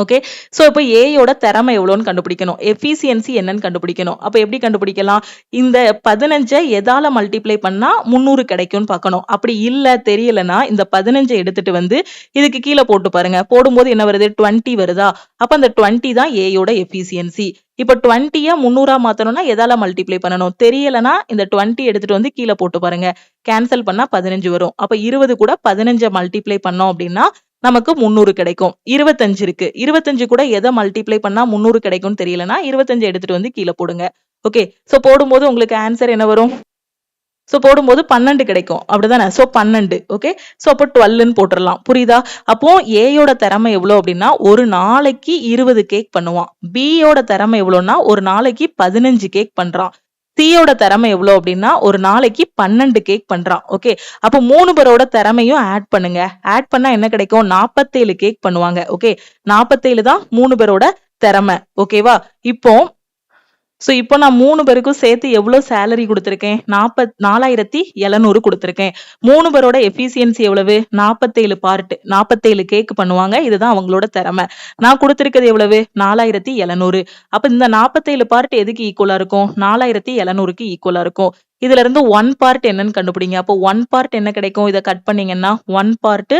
ஓகே, சோ இப்போ ஏயோட திறமை எவ்வளோன்னு கண்டுபிடிக்கணும், எஃபிசியன்சி என்னன்னு கண்டுபிடிக்கணும். அப்ப எப்படி கண்டுபிடிக்கலாம், இந்த 15 எதால மல்டிப்ளை பண்ணா 300 கிடைக்கும்னு பார்க்கணும். அப்படி இல்ல தெரியலனா இந்த 15 எடுத்துட்டு வந்து இதுக்கு கீழே போட்டு பாருங்க. போடும்போது என்ன வருது, 20 வருதா? அப்ப அந்த 20 தான் ஏயோட எஃபிசியன்சி. இப்ப 20 300 மாத்தணும்னா எதால மல்டிப்ளை பண்ணணும், தெரியலனா இந்த 20 எடுத்துட்டு வந்து கீழே போட்டு பாருங்க. கேன்சல் பண்ணா 15 வரும். அப்ப 20 கூட 15 மல்டிப்ளை பண்ணோம் அப்படின்னா நமக்கு 300 கிடைக்கும். 25 இருக்கு, 25 கூட எதை மல்டிப்ளை பண்ணா 300 கிடைக்கும்னு தெரியலனா 25 எடுத்துட்டு வந்து கீழே போடுங்க. ஓகே, சோ போடும்போது உங்களுக்கு ஆன்சர் என்ன வரும், சோ போடும்போது 12 கிடைக்கும். அப்படிதானே? சோ 12. ஓகே, சோ அப்போ 12ன்னு போட்டுடலாம். புரியுதா? அப்போ ஏயோட திறமை எவ்வளவு அப்படின்னா ஒரு நாளைக்கு 20 கேக் பண்ணுவான். பியோட திறமை எவ்வளவுன்னா ஒரு நாளைக்கு 15 கேக் பண்றான். சியோட திறமை எவ்வளவு அப்படின்னா ஒரு நாளைக்கு 12 கேக் பண்றான். ஓகே, அப்போ 3 பேரோட திறமையும் ஆட் பண்ணுங்க. ஆட் பண்ணா என்ன கிடைக்கும், 47 கேக் பண்ணுவாங்க. ஓகே, 47 தான் 3 பேரோட திறமை. ஓகேவா? இப்போ நான் 3 பேருக்கும் சேர்த்து எவ்வளவு சேலரி கொடுத்திருக்கேன், 4,700 கொடுத்திருக்கேன். 3 பேரோட எஃபிசியன்சி எவ்வளவு, 47 பார்ட், 47 கேக் பண்ணுவாங்க. இதுதான் அவங்களோட திறமை. நான் கொடுத்திருக்கிறது எவ்வளவு, 4,700. அப்ப இந்த 47 பார்ட் எதுக்கு ஈக்குவலா இருக்கும், 4,700க்கு ஈக்குவலா இருக்கும். இதுல இருந்து 1 பார்ட் என்னன்னு கண்டுபிடிங்க. அப்போ 1 பார்ட் என்ன கிடைக்கும், இதை கட் பண்ணீங்கன்னா 1 பார்ட்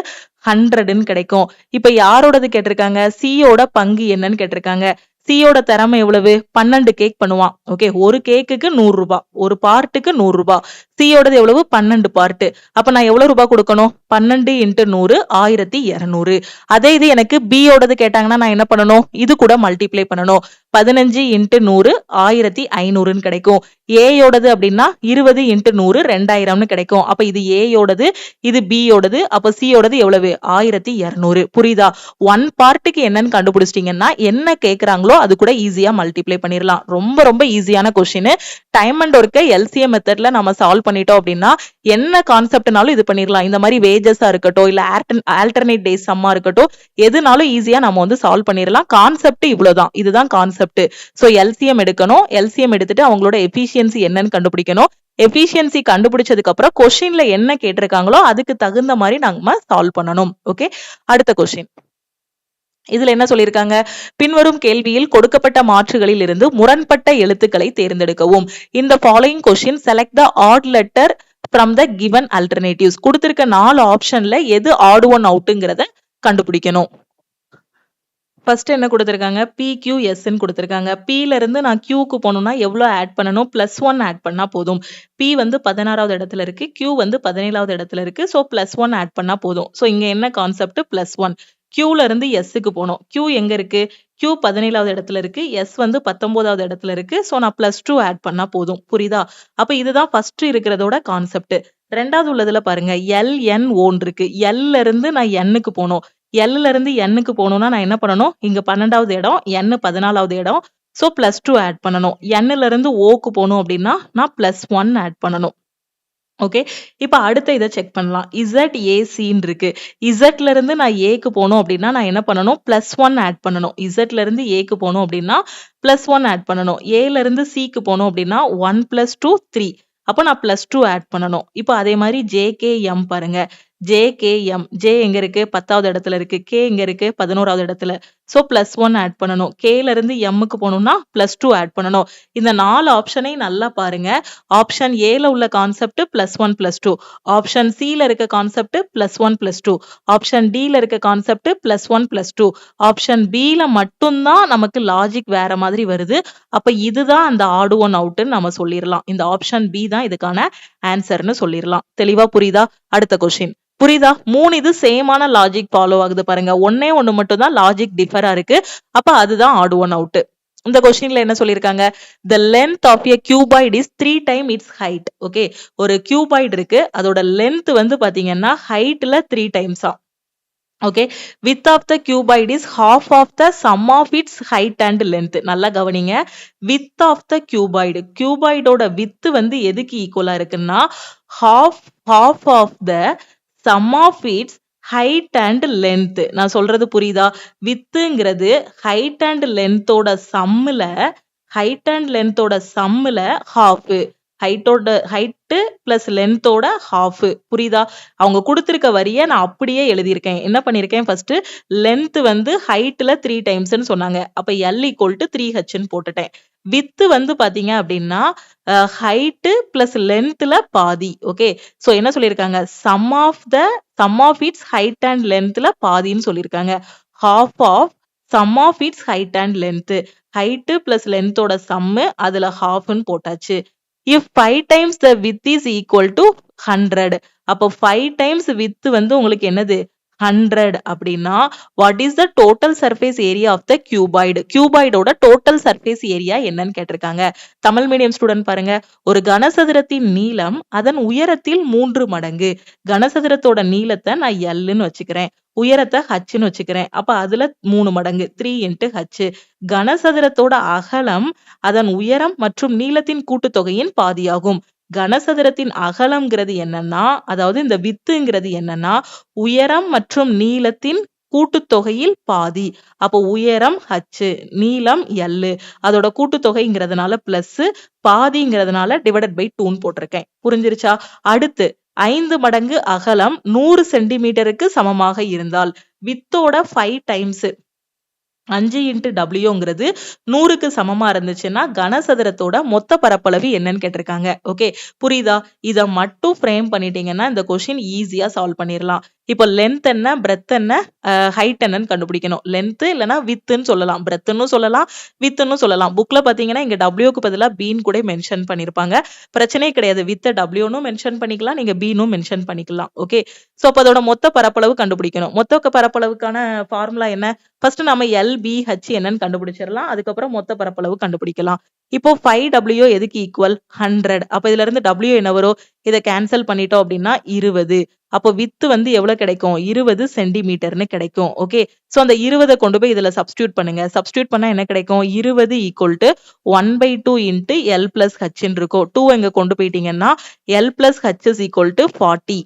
100ன்னு கிடைக்கும். இப்ப யாரோடது கேட்டிருக்காங்க, சியோட பங்கு என்னன்னு கேட்டிருக்காங்க. சியோட திறமை எவ்வளவு, 12 கேக் பண்ணுவான். ஓகே, ஒரு கேக்குக்கு 100 ரூபாய், ஒரு பார்ட்டுக்கு 100 ரூபாய். சியோடது எவ்வளவு, 12 பார்ட். அப்ப நான் எவ்வளவு ரூபாய் கொடுக்கணும், 12 × 100 1200. அதே இது எனக்கு பியோடது கேட்டாங்கன்னா நான் என்ன பண்ணணும், இது கூட மல்டிப்ளை பண்ணணும். 15 × 100 1500ன்னு கிடைக்கும். ஏயோடது அப்படின்னா 20 × 100 2000ன்னு கிடைக்கும். அப்ப இது ஏயோடது, இது பியோடது, அப்ப சியோடது எவ்வளவு 1200. புரியுதா? ஒன் பார்ட்டுக்கு என்னன்னு கண்டுபிடிச்சிட்டீங்கன்னா என்ன கேக்குறாங்களோ அது கூட ஈஸியா மல்டிப்ளை பண்ணிடலாம். ரொம்ப ரொம்ப ஈஸியான கொஸ்டின். டைம் அண்ட் ஒர்க்கை எல்சிஎம் மெத்தட்ல நம்ம சால்வ் பண்ணிட்டோம் அப்படின்னா என்ன கான்செப்ட்னாலும் இது பண்ணிடலாம். இந்த மாதிரி வேஜஸா இருக்கட்டும், இல்ல ஆல்டர்னேட் டேஸ் சம்மா இருக்கட்டும், எதுனாலும் ஈஸியா நம்ம வந்து சால்வ் பண்ணிடலாம். கான்செப்ட் இவ்வளவுதான், இதுதான் கான்செப்ட். சோ எல்சிஎம் எடுக்கணும். எல்சிஎம் எடுத்துட்டு அவங்களோட எஃபிஷியன்சி என்னன்னு கண்டுபிடிக்கணும். எஃபிஷியன்சி கண்டுபிடிச்சதுக்கு அப்புறம் கொஸ்டின்ல என்ன கேட்டிருக்காங்களோ அதுக்கு தகுந்த மாதிரி நம்ம சால்வ் பண்ணணும். ஓகே, அடுத்த கொஸ்டின். இதுல என்ன சொல்லியிருக்காங்க? பின்வரும் கேள்வியில் கொடுக்கப்பட்ட மாற்றுகளில் இருந்து முரண்பட்ட எழுத்துக்களை தேர்ந்தெடுக்கவும். இந்த following question select the odd letter from the given alternatives. கொடுத்திருக்க 4 ஆப்ஷன்ல எது ஆட் ஒன் அவுட்ங்கிறத கண்டுபிடிக்கணும். ஃபர்ஸ்ட் என்ன கொடுத்திருக்காங்க? PQS ன்னு கொடுத்திருக்காங்க. Pல இருந்து நான் Qக்கு போகணும்னா எவ்வளவு ஆட் பண்ணணும்? +1 ஆட் பண்ணா போதும். P வந்து 16வது இடத்துல இருக்கு, Q வந்து 17வது இடத்துல இருக்கு. சோ +1 ஆட் பண்ணா போதும். சோ இங்க என்ன கான்செப்ட்? +1. Qல இருந்து Sக்கு போகணும். Q எங்க இருக்கு? Q 17வது இடத்துல இருக்கு, S வந்து 19வது இடத்துல இருக்கு. சோ நான் +2 ஆட் பண்ணா போதும். புரியுதா? அப்ப இதுதான் ஃபர்ஸ்ட் இருக்கிறதோட கான்செப்ட். ரெண்டாவது உள்ளதுல பாருங்க, LNO இருக்கு. L இருந்து நான் Nக்கு போகணும். L இருந்து Nக்கு போகணும்னா நான் என்ன பண்ணணும்? இங்க 12வது இடம், N 14வது இடம். சோ +2 ஆட் பண்ணணும். Nல இருந்து Oக்கு போகணும் அப்படின்னா நான் +1 ஆட் பண்ணணும். ஓகே, இப்ப அடுத்த இதை செக் பண்ணலாம். ZAC இருக்கு. Zல இருந்து நான் Aக்கு போகணும் அப்படின்னா நான் என்ன பண்ணணும்? +1 ஆட் பண்ணணும். Zல இருந்து Aக்கு போகணும் அப்படின்னா +1 ஆட் பண்ணணும். Aல இருந்து Cக்கு போகணும் அப்படின்னா 1 + 2 3. அப்ப நான் +2 ஆட் பண்ணணும். இப்போ அதே மாதிரி JKM பாருங்க. JKM, J எங்க இருக்கு? 10வது இடத்துல இருக்கு. K எங்க இருக்கு? 11வது இடத்துல. சோ +1 ஆட் பண்ணணும். Kல இருந்து Mக்கு போகணும்னா +2 ஆட் பண்ணணும். இந்த 4 ஆப்ஷனை நல்லா பாருங்க. ஆப்ஷன் ஏல உள்ள கான்செப்ட் +1 +2, ஆப்ஷன் சில இருக்க கான்செப்ட் +1 +2, ஆப்ஷன் டில இருக்க கான்செப்ட் +1 +2, ஆப்ஷன் பில மட்டும்தான் நமக்கு லாஜிக் வேற மாதிரி வருது. அப்ப இதுதான் அந்த ஆட் ஒன் அவுட்னு நம்ம சொல்லிடலாம். இந்த ஆப்ஷன் பி தான் இதுக்கான ஆன்சர்னு சொல்லிடலாம். தெளிவா புரியுதா? அடுத்த கொஸ்டின். புரியுதா? 3 இது சேமான லாஜிக் ஃபாலோ ஆகுது பாருங்க. ஒன்னே ஒண்ணு மட்டும் தான் லாஜிக் டிஃபரா இருக்கு. அப்ப அதுதான் ஆட் ஒன் அவுட். இந்த கொஸ்டின்ல என்ன சொல்லிருக்காங்க? the length of a cuboid is 3 times its height. Okay, ஒரு cuboid இருக்கு, அதோட லென்த் வந்து பாத்தீங்கன்னா ஹைட்ல 3 times ஆ. Okay, width of the cuboid is half of the sum of its height and length. நல்லா கவனிங்க. width of the cuboid, cuboidோட width வந்து எதுக்கு ஈக்குவலா இருக்குன்னா half of the sum of its height and length. நான் சொல்றது புரியுதா? வித்துங்கிறது height and length ஓட சம்ல, height and length ஓட சம்ல half. height plus length ஓட half. புரியுதா? அவங்க கொடுத்திருக்க வரிய நான் அப்படியே எழுதியிருக்கேன். என்ன பண்ணிருக்கேன்? ஃபர்ஸ்ட் length வந்து heightல 3 times ன்னு சொன்னாங்க. அப்ப L = 3h ன்னு போட்டுட்டேன். width வந்து பாத்தீங்க அப்படின்னா height plus lengthல பாதி. ஓகே, சோ என்ன சொல்லிருக்காங்க? sum of its height and lengthல பாதின்னு சொல்லிருக்காங்க. half of sum of its height and length. height plus length ஓட sum, அதுல half ன்னு போட்டாச்சு. if 5 times the width is equal to 100, அப்போ 5 times width வந்து உங்களுக்கு என்னது? 100 அப்படின்னா what is the total surface area of the cuboid? cuboid ஓட total surface area என்னன்னு கேட்டிருக்காங்க. தமிழ் மீடியம் ஸ்டூடெண்ட் பாருங்க. ஒரு கனசதுரத்தின் நீளம் அதன் உயரத்தில் 3 மடங்கு. கனசதுரத்தோட நீளத்தை நான் Lன்னு வச்சுக்கிறேன், உயரத்தை Hன்னு வச்சுக்கிறேன். அப்ப அதுல 3 மடங்கு 3 × H. கனசதுரத்தோட அகலம் அதன் உயரம் மற்றும் நீளத்தின் கூட்டுத்தொகையின் பாதியாகும். கனசதுரத்தின் அகலம்ங்கிறது என்னன்னா, அதாவது இந்த வித்துங்கிறது என்னன்னா உயரம் மற்றும் நீளத்தின் கூட்டுத்தொகையில் பாதி. அப்போ உயரம் H, நீளம் L, அதோட கூட்டுத்தொகைங்கிறதுனால பிளஸ், பாதிங்கிறதுனால ÷ 2 போட்டிருக்கேன். புரிஞ்சிருச்சா? அடுத்து 5 மடங்கு அகலம் 100 சென்டிமீட்டருக்கு சமமாக இருந்தால் வித்தோட 5 times 5 × W ங்கிறது 100க்கு சமமா இருந்துச்சுன்னா கனசதுரத்தோட மொத்த பரப்பளவு என்னன்னு கேட்டிருக்காங்க. ஓகே, புரியுதா? இத மட்டும் ஃப்ரேம் பண்ணிட்டீங்கன்னா இந்த கொஸ்டின் ஈஸியா சால்வ் பண்ணிடலாம். இப்போ லென்த் என்ன, பிரெத் என்ன, ஹைட் என்னன்னு கண்டுபிடிக்கணும். லென்த் இல்லனா வித்ன்னு சொல்லலாம், பிரெத்ன்னு சொல்லலாம், வித்ன்னு சொல்லலாம். புக்ல பாத்தீங்கன்னா இங்க Wக்கு பதிலா Bன்னு கூட மென்ஷன் பண்ணிருப்பாங்க. பிரச்சனையே கிடையாது. வித்த Wன்னு மென்ஷன் பண்ணிக்கலாம், நீங்க Bன்னு மென்ஷன் பண்ணிக்கலாம். ஓகே, சோ அப்ப அதோட மொத்த பரப்பளவு கண்டுபிடிக்கணும். மொத்த பரப்பளவுக்கான ஃபார்முலா என்ன? ஃபர்ஸ்ட் நம்ம LBH என்னன்னு கண்டுபிடிச்சிடலாம், அதுக்கப்புறம் மொத்த பரப்பளவு கண்டுபிடிக்கலாம். இப்போ 5W எதுக்கு ஈக்குவல் 100. அப்ப இதுல இருந்து W என்ன வரும்? இதை கேன்சல் பண்ணிட்டோம் அப்படின்னா 20. அப்போ வித்து வந்து எவ்வளவு கிடைக்கும்? 20 சென்டிமீட்டர்னு கிடைக்கும். ஓகே, சோ அந்த 20 கொண்டு போய் இதுல சப்ஸ்டியூட் பண்ணுங்க. சப்ஸ்டியூட் பண்ணா என்ன கிடைக்கும்? 20 equal to 1/2 into L plus H இருக்கும். 2 எங்க கொண்டு போயிட்டீங்கன்னா L plus H is equal to 40.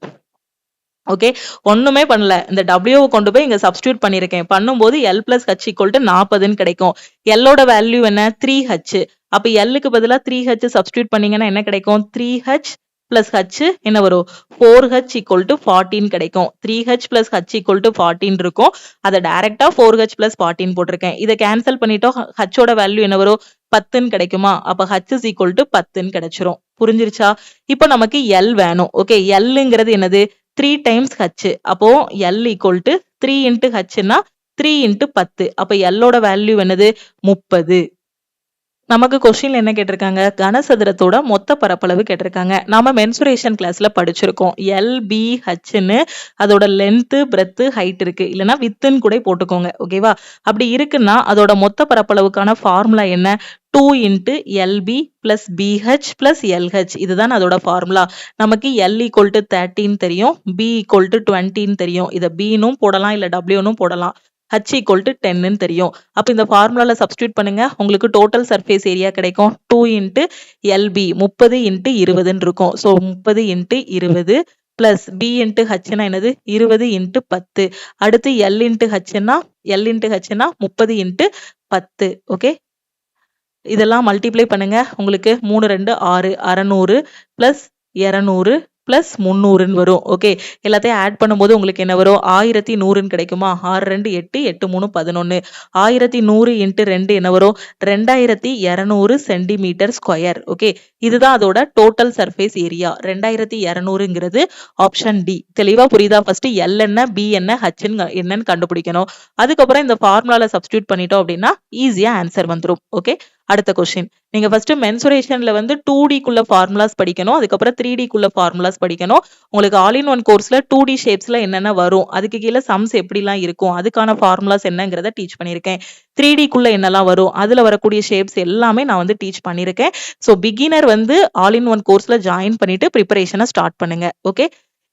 Okay, ஒண்ணுமே பண்ணல. இந்த W கொண்டு போய் இங்க சப்ஸ்டியூட் பண்ணிருக்கேன். பண்ணும்போது L plus H equal to 40ன்னு கிடைக்கும். L ஓட வேல்யூ என்ன? 3H. அப்ப L க்கு பதிலா 3H சப்ஸ்டியூட் பண்ணீங்கன்னா என்ன கிடைக்கும்? 3H பிளஸ் H என்ன வரும்? 4H ஈக்குவல் டு 14 கிடைக்கும். 3H plus H equal to 14 இருக்கும். அதை டைரக்டா 4H பிளஸ் 14 போட்டிருக்கேன். இதை கேன்சல் பண்ணிட்டோம். H ஓட வேல்யூ என்ன வரும்? 10ன்னு கிடைக்குமா? அப்ப H இஸ் ஈக்குவல் டு 10ன்னு கிடைச்சிரும். புரிஞ்சிருச்சா? இப்போ நமக்கு L வேணும். ஓகே, Lங்கிறது என்னது? 3 times H. அப்போ L equal to 3 into H னா 3 into 10. அப்ப L ஓட வேல்யூ என்னது? 30. நமக்கு கொஸ்டின்ல என்ன கேட்டிருக்காங்க? கனசதுரத்தோட மொத்த பரப்பளவு கேட்டிருக்காங்க. நாம மென்சுரேஷன் கிளாஸ்ல படிச்சிருக்கோம். LBHன்னு அதோட லென்த், பிரெத், ஹைட் இருக்கு. இல்லனா வித்துன்னு கூட போட்டுக்கோங்க. ஓகேவா? அப்படி இருக்குன்னா அதோட மொத்த பரப்பளவுக்கான ஃபார்முலா என்ன? 2 into LB plus BH plus LH. இதுதான் அதோட ஃபார்முலா. நமக்கு L equal to 13 தெரியும். B equal to 20 தெரியும். இத B னும் போடலாம், இல்ல W னும் போடலாம். H equal to 10 தெரியும். அப்ப இந்த ஃபார்முலால சப்ஸ்டியூட் பண்ணுங்க. உங்களுக்கு டோட்டல் சர்ஃபேஸ் ஏரியா கிடைக்கும். 2 into LB 30 into 20 இருக்கும். So 30 into 20 plus B into H னா என்னது? 20 into 10. அடுத்து L into H னா 30 into 10. ஓகே, இதெல்லாம் மல்டிப்ளை பண்ணுங்க. உங்களுக்கு 3 2 6 600 plus 200 plus 300 வரும். ஓகே, எல்லாத்தையும் ஆட் பண்ணும்போது உங்களுக்கு என்ன வரும்? 1100 கிடைக்குமா? 6 2 8 8 3 11. 1100 into 2 என்ன வரும்? 2200 சென்டிமீட்டர் ஸ்கொயர். ஓகே, இதுதான் அதோட டோட்டல் சர்ஃபேஸ் ஏரியா. 2200ங்கிறது ஆப்ஷன் டி. தெளிவா புரியுதா? ஃபர்ஸ்ட் L என்ன, B என்ன, H என்னன்னு கண்டுபிடிக்கணும். அதுக்கப்புறம் இந்த ஃபார்முலால சப்ஸ்டியூட் பண்ணிட்டோம் அப்படின்னா ஈஸியா ஆன்சர் வந்துரும். ஓகே, அடுத்த கொஸ்டின். நீங்க ஃபர்ஸ்ட் மென்சுரேஷன்ல வந்து 2D குள்ள ஃபார்முலாஸ் படிக்கணும். அதுக்கப்புறம் 3D குள்ள ஃபார்முலாஸ் படிக்கணும். உங்களுக்கு ஆல் இன் ஒன் கோர்ஸ்ல 2D ஷேப்ஸ்ல என்னென்ன வரும், அதுக்கு கீழே சம்ஸ் எப்படிலாம் இருக்கும், அதுக்கான ஃபார்முலாஸ் என்னங்கிறத டீச் பண்ணியிருக்கேன். 3D குள்ள என்னெல்லாம் வரும், அதுல வரக்கூடிய ஷேப்ஸ் எல்லாமே நான் வந்து டீச் பண்ணியிருக்கேன். ஸோ பிகினர் வந்து ஆல் இன் ஒன் கோர்ஸ்ல ஜாயின் பண்ணிட்டு ப்ரிப்பரேஷனை ஸ்டார்ட் பண்ணுங்க. ஓகே,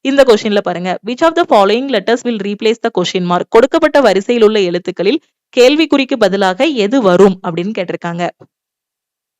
இந்த கொஸ்டின்ல பாருங்க. which of the following letters will replace the question mark? கொடுக்கப்பட்ட வரிசையில் உள்ள எழுத்துக்களில் கேள்விக்குறிக்கு பதிலாக எது வரும் அப்படின்னு கேட்டிருக்காங்க.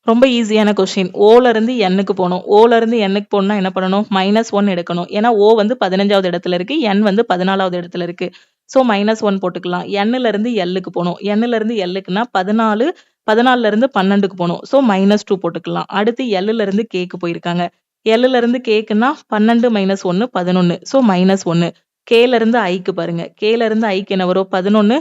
ரொம்ப ஈஸியான கொஸ்டின். ஓல இருந்து எண்ணுக்கு போகணும். ஓல இருந்து எண்ணுக்கு போகணும்னா என்ன பண்ணணும்? -1 எடுக்கணும். ஏன்னா ஓ வந்து 15வது இடத்துல இருக்கு, என் வந்து 14வது இடத்துல இருக்கு. ஸோ -1 போட்டுக்கலாம். எண்ணுல இருந்து எல்லுக்கு போகணும். எண்ணுல இருந்து எல்லுக்குன்னா 14, 14ல இருந்து 12க்கு போகணும். ஸோ -2 போட்டுக்கலாம். அடுத்து எல்லுல இருந்து கேக்கு போயிருக்காங்க. எல்லுல இருந்து கேக்குன்னா 12 - 1 11. ஸோ -1. கேல இருந்து ஐக்கு பாருங்க. கேல இருந்து ஐக்கு என்ன வரும்? 11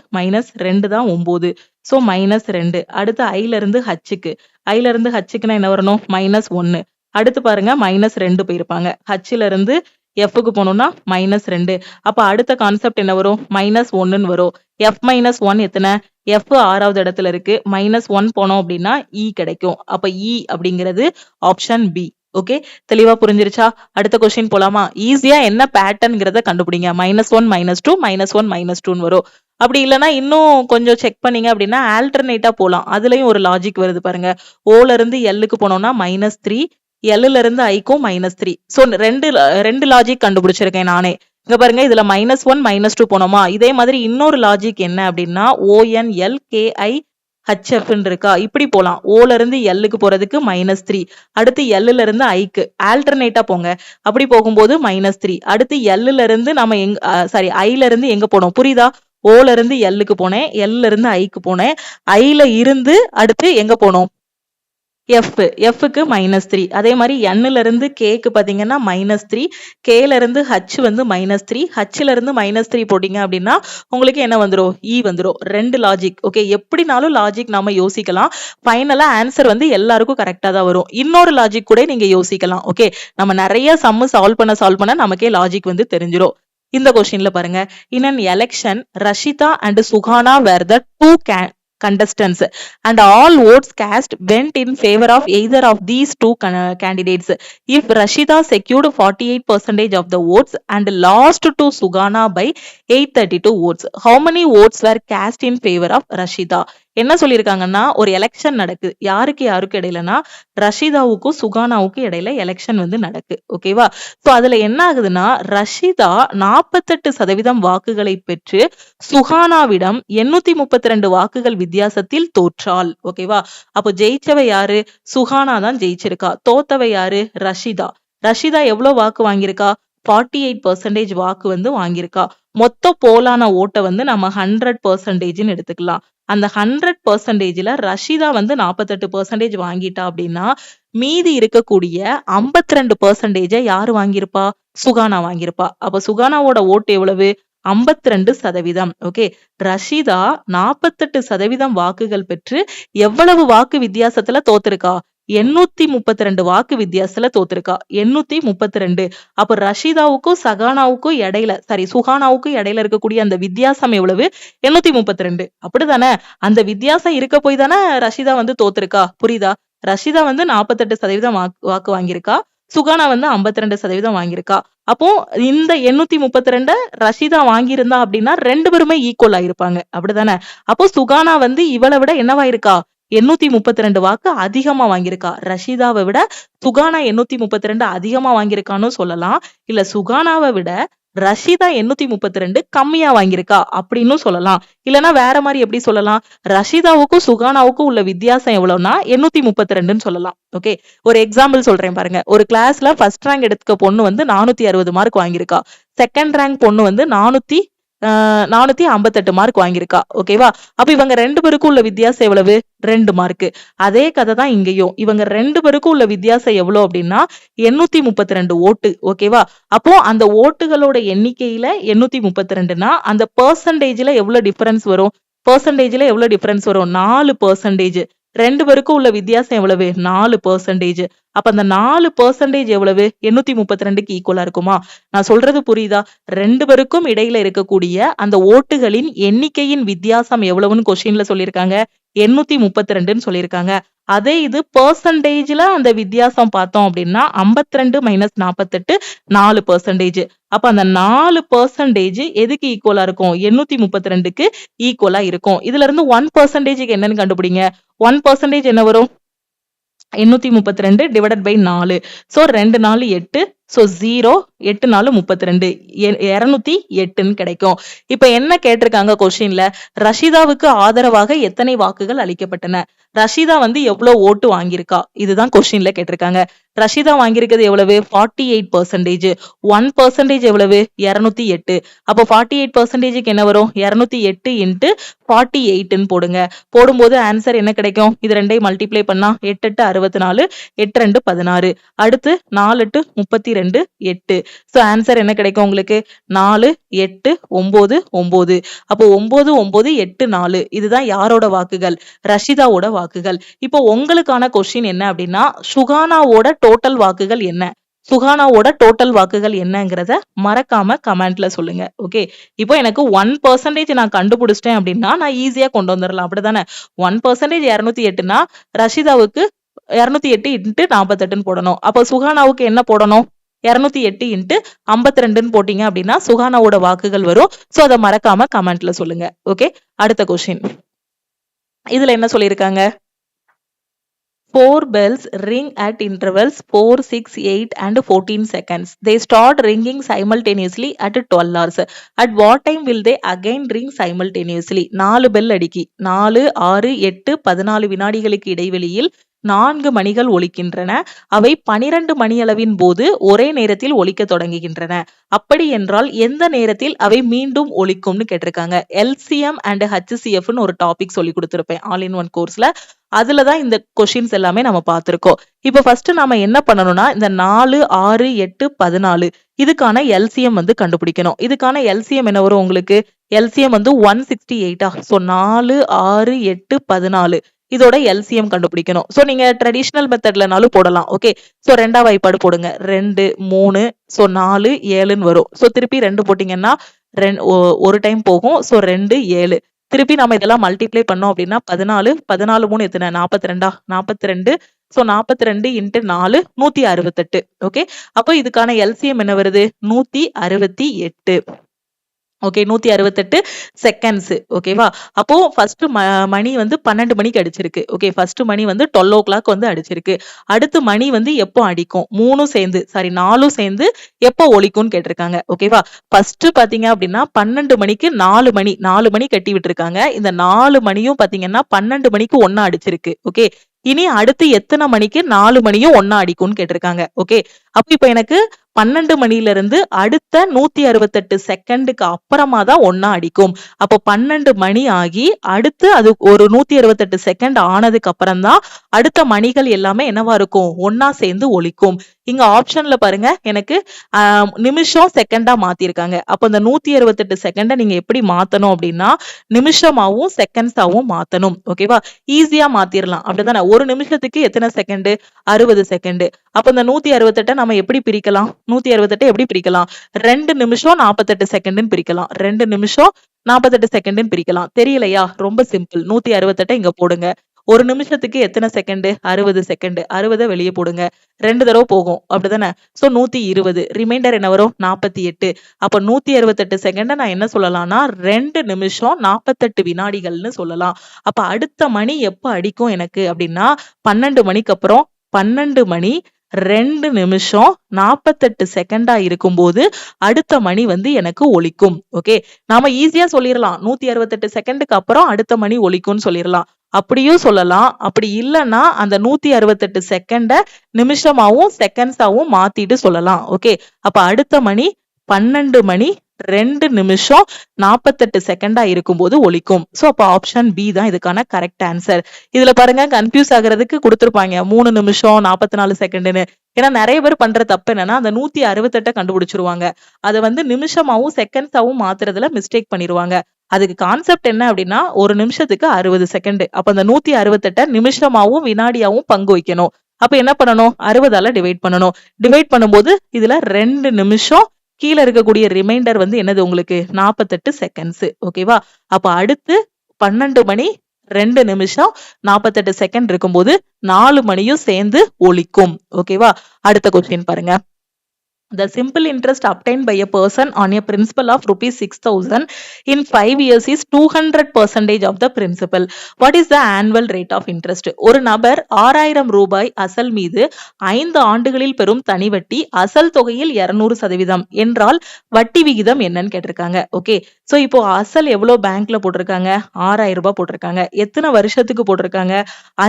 - 2 தான் 9. ஸோ -2. அடுத்து ஐல இருந்து ஹச்சுக்கு. ஐல இருந்து ஹச்சுக்குன்னா என்ன வரணும்? -1. அடுத்து பாருங்க -2 போயிருப்பாங்க. ஹச்ல இருந்து எஃப்க்கு போனோம்னா -2. அப்ப அடுத்த கான்செப்ட் என்ன வரும்? -1ன்னு வரும். எஃப் -1 எத்தனை? எஃப் 6வது இடத்துல இருக்கு. -1 போனோம் அப்படின்னா இ கிடைக்கும். அப்ப இ அப்படிங்கிறது ஆப்ஷன் பி. ஓகே, தெளிவா புரிஞ்சிருச்சா? அடுத்த கொஸ்டின் போலாமா? ஈஸியா என்ன பேட்டர்ன்ங்கிறத கண்டுபிடிங்க. -1 -2 -1 -2ன்னு வரும். அப்படி இல்லைன்னா இன்னும் கொஞ்சம் செக் பண்ணீங்க அப்படின்னா ஆல்டர்னேட்டா போலாம். அதுலயும் ஒரு லாஜிக் வருது பாருங்க. ஓல இருந்து எல்லுக்கு போனோம்னா -3, எல்லுல இருந்து ஐக்கும் -3. ஸோ ரெண்டு லாஜிக் கண்டுபிடிச்சிருக்கேன் நானே. இங்க பாருங்க, இதுல -1 -2 போனோமா? இதே மாதிரி இன்னொரு லாஜிக் என்ன அப்படின்னா ONLKI HF இருக்கா? இப்படி போலாம். ஓல இருந்து எல்லுக்கு போறதுக்கு -3. அடுத்து எல்லுல இருந்து ஐக்கு ஆல்டர்னேட்டா போங்க. அப்படி போகும்போது -3. அடுத்து எல்லுல இருந்து நம்ம ஐல இருந்து எங்க போனோம்? புரியுதா? ஓல இருந்து எல்லுக்கு போனேன், எல்ல இருந்து ஐக்கு போனேன். ஐல இருந்து அடுத்து எங்க போனோம்? எஃப்க்கு -3. அதே மாதிரி எண்ணுல இருந்து கேக்கு பாத்தீங்கன்னா -3, கேல இருந்து ஹச் வந்து -3, ஹச்ல இருந்து -3 போட்டீங்க அப்படின்னா உங்களுக்கு என்ன வந்துரும்? இ வந்துரும். ரெண்டு லாஜிக். ஓகே, எப்படினாலும் லாஜிக் நாம யோசிக்கலாம். ஃபைனலா ஆன்சர் வந்து எல்லாருக்கும் கரெக்டா தான் வரும். இன்னொரு லாஜிக் கூட நீங்க யோசிக்கலாம். ஓகே, நம்ம நிறைய சம் சால்வ் பண்ண நமக்கே லாஜிக் வந்து தெரிஞ்சிரும். இந்த கொஸ்டின்ல பாருங்க. in an election Rashita and Suhana were the two contestants and all votes cast went in favor of either of these two candidates. If Rashida secured 48% of the votes and lost to Suhana by 832 votes, how many votes were cast in favor of Rashida? என்ன சொல்லியிருக்காங்கன்னா ஒரு election நடக்குது. யாருக்கு யாருக்கு இடையிலனா ரஷிதாவுக்கும் சுகானாவுக்கும் இடையில election வந்து நடக்கு. ஓகேவா? சோ அதுல என்ன ஆகுதுன்னா ரஷிதா 48% வாக்குகளை பெற்று சுகானாவிடம் 832 வாக்குகள் வித்தியாசத்தில் தோற்றாள். ஓகேவா? அப்போ ஜெயிச்சவ யாரு? சுகானா தான் ஜெயிச்சிருக்கா. தோத்தவ யாரு? ரஷிதா. ரஷிதா எவ்வளவு வாக்கு வாங்கியிருக்கா? 48% வாக்கு வந்து வாங்கியிருக்கா. மொத்த போலான ஓட்ட வந்து நம்ம 100%ன்னு எடுத்துக்கலாம். அந்த 100%ல ரஷிதா வந்து 48% வாங்கிட்டா அப்படின்னா மீதி இருக்கக்கூடிய 52% யாரு வாங்கியிருப்பா? சுகானா வாங்கியிருப்பா. அப்ப சுகானாவோட ஓட்டு எவ்வளவு? 52%. ஓகே. ரஷிதா 48% வாக்குகள் பெற்று எவ்வளவு வாக்கு வித்தியாசத்துல தோத்திருக்கா? 832 வாக்கு வித்தியாசத்துல தோத்திருக்கா. 832. அப்ப ரஷிதாவுக்கும் சகானாவுக்கும் இடையில சுகானாவுக்கும் இடையில இருக்கக்கூடிய அந்த வித்தியாசம் எவ்வளவு? 832. அப்படிதானே? அந்த வித்தியாசம் இருக்க போய் தானே ரஷிதா வந்து தோத்திருக்கா. புரியுதா? ரஷிதா வந்து 48% வாக்கு வாங்கியிருக்கா. சுகானா வந்து 52% வாங்கியிருக்கா. அப்போ இந்த 832 ரஷிதா வாங்கியிருந்தா அப்படின்னா 2 பேருமே ஈக்குவல் ஆயிருப்பாங்க. அப்படிதானே? அப்போ சுகானா வந்து இவளை விட என்னவா இருக்கா? 832 வாக்கு அதிகமா வாங்கியிருக்கா. ரஷிதாவை விட சுகானா 832 அதிகமா வாங்கியிருக்கான்னு சொல்லலாம். இல்ல சுகானாவை விட ரஷிதா 832 கம்மியா வாங்கியிருக்கா அப்படின்னு சொல்லலாம். இல்லனா வேற மாதிரி எப்படி சொல்லலாம்? ரஷிதாவுக்கும் சுகானாவுக்கும் உள்ள வித்தியாசம் எவ்வளவுனா 832ன்னு சொல்லலாம். ஓகே. ஒரு எக்ஸாம்பிள் சொல்றேன் பாருங்க. ஒரு கிளாஸ்ல ஃபர்ஸ்ட் ரேங்க் எடுத்துக்க பொண்ணு வந்து 460 மார்க் வாங்கியிருக்கா. செகண்ட் ரேங்க் பொண்ணு வந்து 458 மார்க் வாங்கியிருக்கா. ஓகேவா? அப்ப இவங்க 2 பேருக்கும் உள்ள வித்தியாசம் எவ்வளவு? 2 மார்க். அதே கதை தான் இங்கேயும். இவங்க 2 பேருக்கும் உள்ள வித்தியாசம் எவ்வளவு அப்படின்னா 832 ஓட்டு. ஓகேவா? அப்போ அந்த ஓட்டுகளோட எண்ணிக்கையில 832னா அந்த பெர்சன்டேஜ்ல எவ்வளவு டிஃபரன்ஸ் வரும்? பெர்சன்டேஜ்ல எவ்வளவு டிஃபரன்ஸ் வரும்? 4%. 2 பேருக்கும் உள்ள வித்தியாசம் எவ்வளவு? 4%. அப்ப அந்த 4% எவ்வளவு? 832க்கு ஈக்குவலா இருக்குமா? நான் சொல்றது புரியுதா? 2 பேருக்கும் இடையில இருக்கக்கூடிய அந்த ஓட்டுகளின் எண்ணிக்கையின் வித்தியாசம் எவ்வளவுன்னு கொஸ்டின்ல சொல்லியிருக்காங்க? 832ன்னு சொல்லியிருக்காங்க. அதே இது பெர்சன்டேஜ்ல அந்த வித்தியாசம் பார்த்தோம் அப்படின்னா 52 - 48 4%. அப்ப அந்த 4% எதுக்கு ஈக்குவலா இருக்கும்? 832க்கு ஈக்குவலா இருக்கும். இதுல இருந்து 1%க்கு என்னன்னு கண்டுபிடிங்க. 1% என்ன வரும்? 832 டிவைடட் பை 4. சோ 2 4 8. சோ 0 8 4 32. 208ன்னு கிடைக்கும். இப்ப என்ன கேட்டிருக்காங்க கொஸ்டின்ல? ரஷிதாவுக்கு ஆதரவாக எத்தனை வாக்குகள் அளிக்கப்பட்டன? ரஷிதா வந்து எவ்வளவு ஓட்டு வாங்கியிருக்கா? இதுதான் கொஸ்டின்ல கேட்டிருக்காங்க. ரஷிதா வாங்கியிருக்கிறது எவ்வளவு? 48%. 1% எவ்வளவு? 208. அப்போ 48%க்கு என்ன வரும்? 208 × 48ன்னு போடுங்க. போடும்போது ஆன்சர் என்ன கிடைக்கும்? இது ரெண்டையும் மல்டிப்ளை பண்ணா 8 8 64, 8 2 16. அடுத்து 4 8 32, 8. சோ ஆன்சர் என்ன கிடைக்கும் உங்களுக்கு? 4 8 9 9. அப்போ 9 9 8 4. இதுதான் யாரோட வாக்குகள்? ரஷிதாவோட வாக்குகள். இப்போ உங்களுக்கான கொஸ்டின் என்ன அப்படின்னா சுகானாவோட டோட்டல் வாக்குகள் என்ன? சுகானாவோட டோட்டல் வாக்குகள் என்னங்கிறத மறக்காம கமெண்ட்ல சொல்லுங்க. ஓகே. இப்போ எனக்கு 1% நான் கண்டுபிடிச்சிட்டேன் அப்படின்னா நான் ஈஸியா கொண்டு வந்துடலாம். அப்படிதானே? 1% 208னா ரஷிதாவுக்கு 208 × 48ன்னு போடணும். அப்போ சுகானாவுக்கு என்ன போடணும்? 208 × 52ன்னு போட்டீங்க அப்படின்னா சுகானாவோட வாக்குகள் வரும். சோ அதை மறக்காம கமெண்ட்ல சொல்லுங்க. ஓகே. அடுத்த கொஸ்டின். இதுல என்ன சொல்லியிருக்காங்க? 4 bells ring at intervals 4, 6, 8 and 14 seconds. They start ringing simultaneously at 12 hours. At what time will they again ring simultaneously? 4 bell அடிக்கி 4, 6, 8, 14 வினாடிகளுக்கு இடைவெளியில் 4 மணிகள் ஒலிக்கின்றன. அவை 12 மணியளவின் போது ஒரே நேரத்தில் ஒலிக்க தொடங்குகின்றன. அப்படி என்றால் எந்த நேரத்தில் அவை மீண்டும் ஒலிக்கும்னு கேட்டிருக்காங்க. LCM and HCFன்னு ஒரு டாபிக் சொல்லி கொடுத்திருப்பேன் ஆல் இன் ஒன் கோர்ஸ்ல. அதுலதான் இந்த கொஸ்டின்ஸ் எல்லாமே நம்ம பார்த்திருக்கோம். இப்ப ஃபர்ஸ்ட் நாம என்ன பண்ணணும்னா இந்த 4, 6, 8, 14 இதுக்கான LCM வந்து கண்டுபிடிக்கணும். இதுக்கான LCM என்ன வரும் உங்களுக்கு? LCM வந்து 168. சோ 4, 6, 8, 14 இதோட LCM கண்டுபிடிக்கணும். சோ நீங்க ட்ரெடிஷனல் மெத்தட்லனாலும் போடலாம். ஓகே. சோ ரெண்டாம் வாய்ப்பாடு போடுங்க. 2 3 சோ 4 7ன்னு வரும். சோ திருப்பி 2 போட்டீங்கன்னா ஒரு டைம் போகும். சோ 2 7. திருப்பி நம்ம இதெல்லாம் மல்டிப்ளை பண்ணோம் அப்படின்னா 14 14 3 எத்தனை? 42. 42. சோ 42 × 4 168. ஓகே. அப்போ இதுக்கான LCM என்ன வருது? 168. Okay 168 seconds. ஓகேவா? அப்போ ஃபர்ஸ்ட் மணி வந்து 12 மணிக்கு அடிச்சிருக்கு. ஓகே ஃபர்ஸ்ட் மணி வந்து 12 o'clock வந்து அடிச்சிருக்கு. அடுத்து மணி வந்து எப்போ அடிக்கும்? 4 சேர்ந்து எப்போ ஒலிக்கும்னு கேட்டிருக்காங்க. ஓகேவா? ஃபர்ஸ்ட் பாத்தீங்க அப்படின்னா 12 மணிக்கு 4 மணி கட்டி விட்டுருக்காங்க. இந்த 4 மணியும் பாத்தீங்கன்னா 12 மணிக்கு ஒண்ணா அடிச்சிருக்கு. ஓகே இனி அடுத்து எத்தனை மணிக்கு 4 மணியும் ஒண்ணா அடிக்கும்னு கேட்டிருக்காங்க. ஓகே அப்ப இப்ப எனக்கு 12 மணில இருந்து அடுத்த 168 செகண்டுக்கு அப்புறமா தான் ஒண்ணா அடிக்கும். அப்போ 12 மணி ஆகி அடுத்து அது ஒரு 168 செகண்ட் ஆனதுக்கு அப்புறம் தான் அடுத்த மணிகள் எல்லாமே என்னவா இருக்கும்? ஒண்ணா சேர்ந்து ஒலிக்கும். இங்க ஆப்ஷன்ல பாருங்க எனக்கு நிமிஷம் செகண்டா மாத்திருக்காங்க. அப்ப இந்த 168 செகண்ட நீங்க எப்படி மாத்தணும் அப்படின்னா நிமிஷமாவும் செகண்ட்ஸாவும் மாத்தணும். ஓகேவா? ஈஸியா மாத்திரலாம். அப்படிதானே? ஒரு நிமிஷத்துக்கு எத்தனை செகண்ட்? 60 செகண்ட். அப்ப இந்த 168 நம்ம எப்படி பிரிக்கலாம்? 168 எப்படி பிரிக்கலாம்? 2 நிமிஷம் 48 செகண்ட்னு பிரிக்கலாம். 2 நிமிஷம் 48 செகண்ட்னு பிரிக்கலாம். தெரியலையா? ரொம்ப சிம்பிள். 168 இங்க போடுங்க. ஒரு நிமிஷத்துக்கு எத்தனை செகண்ட்? 60 செகண்ட். 60 வெளியே போடுங்க. 2 தடவை போகும். அப்படிதானே? சோ 120. ரிமைண்டர் என்ன வரும்? 48. அப்ப 168 செகண்ட நான் என்ன சொல்லலாம்னா 2 நிமிஷம் 48 வினாடிகள்னு சொல்லலாம். அப்ப அடுத்த மணி எப்ப அடிக்கும் எனக்கு அப்படின்னா 12 மணிக்கு அப்புறம் 12 மணி 2 நிமிஷம் 48 செகண்டா இருக்கும்போது அடுத்த மணி வந்து எனக்கு ஒலிக்கும். ஓகே நாம ஈஸியா சொல்லிடலாம். 168 செகண்டுக்கு அப்புறம் அடுத்த மணி ஒலிக்கும்னு சொல்லிடலாம். அப்படியும் சொல்லலாம். அப்படி இல்லைன்னா அந்த 168 செகண்ட நிமிஷமாவும் செகண்ட்ஸாவும் மாத்திட்டு சொல்லலாம். ஓகே அப்ப அடுத்த மணி 12 மணி 2 நிமிஷம் 48 செகண்டா இருக்கும்போது ஒலிக்கும். சோ அப்ப ஆப்ஷன் பி தான் இதுக்கான கரெக்ட் ஆன்சர். இதுல பாருங்க கன்ஃபியூஸ் ஆகுறதுக்கு கொடுத்திருப்பாங்க 3 நிமிஷம் 44 செகண்ட்னு. ஏன்னா நிறைய பேர் பண்ற தப்பு என்னன்னா அந்த 168 கண்டுபிடிச்சிருவாங்க. அதை வந்து நிமிஷமாவும் செகண்ட்ஸாவும் மாத்துறதுல மிஸ்டேக் பண்ணிருவாங்க. அதுக்கு கான்செப்ட் என்ன அப்படின்னா ஒரு நிமிஷத்துக்கு 60 செகண்ட். அப்ப அந்த 168 நிமிஷமாவும் வினாடியாவும் பங்கு வைக்கணும். அப்ப என்ன பண்ணணும்? 60ஆல டிவைட் பண்ணணும். டிவைட் பண்ணும்போது இதுல 2 நிமிஷம் கீழே இருக்கக்கூடிய ரிமைண்டர் வந்து என்னது உங்களுக்கு? 48 செகண்ட்ஸ். ஓகேவா? அப்ப அடுத்து 12 மணி 2 நிமிஷம் 48 செகண்ட் இருக்கும்போது 4 மணியும் சேர்ந்து ஒலிக்கும். ஓகேவா? அடுத்த கொஸ்டின் பாருங்க. The simple interest obtained by a person on a principal of rupees 6,000 in 5 years is 200% of the principal. What is the annual rate of interest? ஒரு நபர் 6000 ரூபாய் அசல் மீது 5 ஆண்டுகளில் பெறும் தனி வட்டி அசல் தொகையில் 200% என்றால் வட்டி விகிதம் என்னன்னு கேட்டிருக்காங்க. ஓகே சோ இப்போ அசல் எவ்வளவு பேங்க்ல போட்டிருக்காங்க? 6000 ரூபாய் போட்டிருக்காங்க. எத்தனை வருஷத்துக்கு போட்டிருக்காங்க?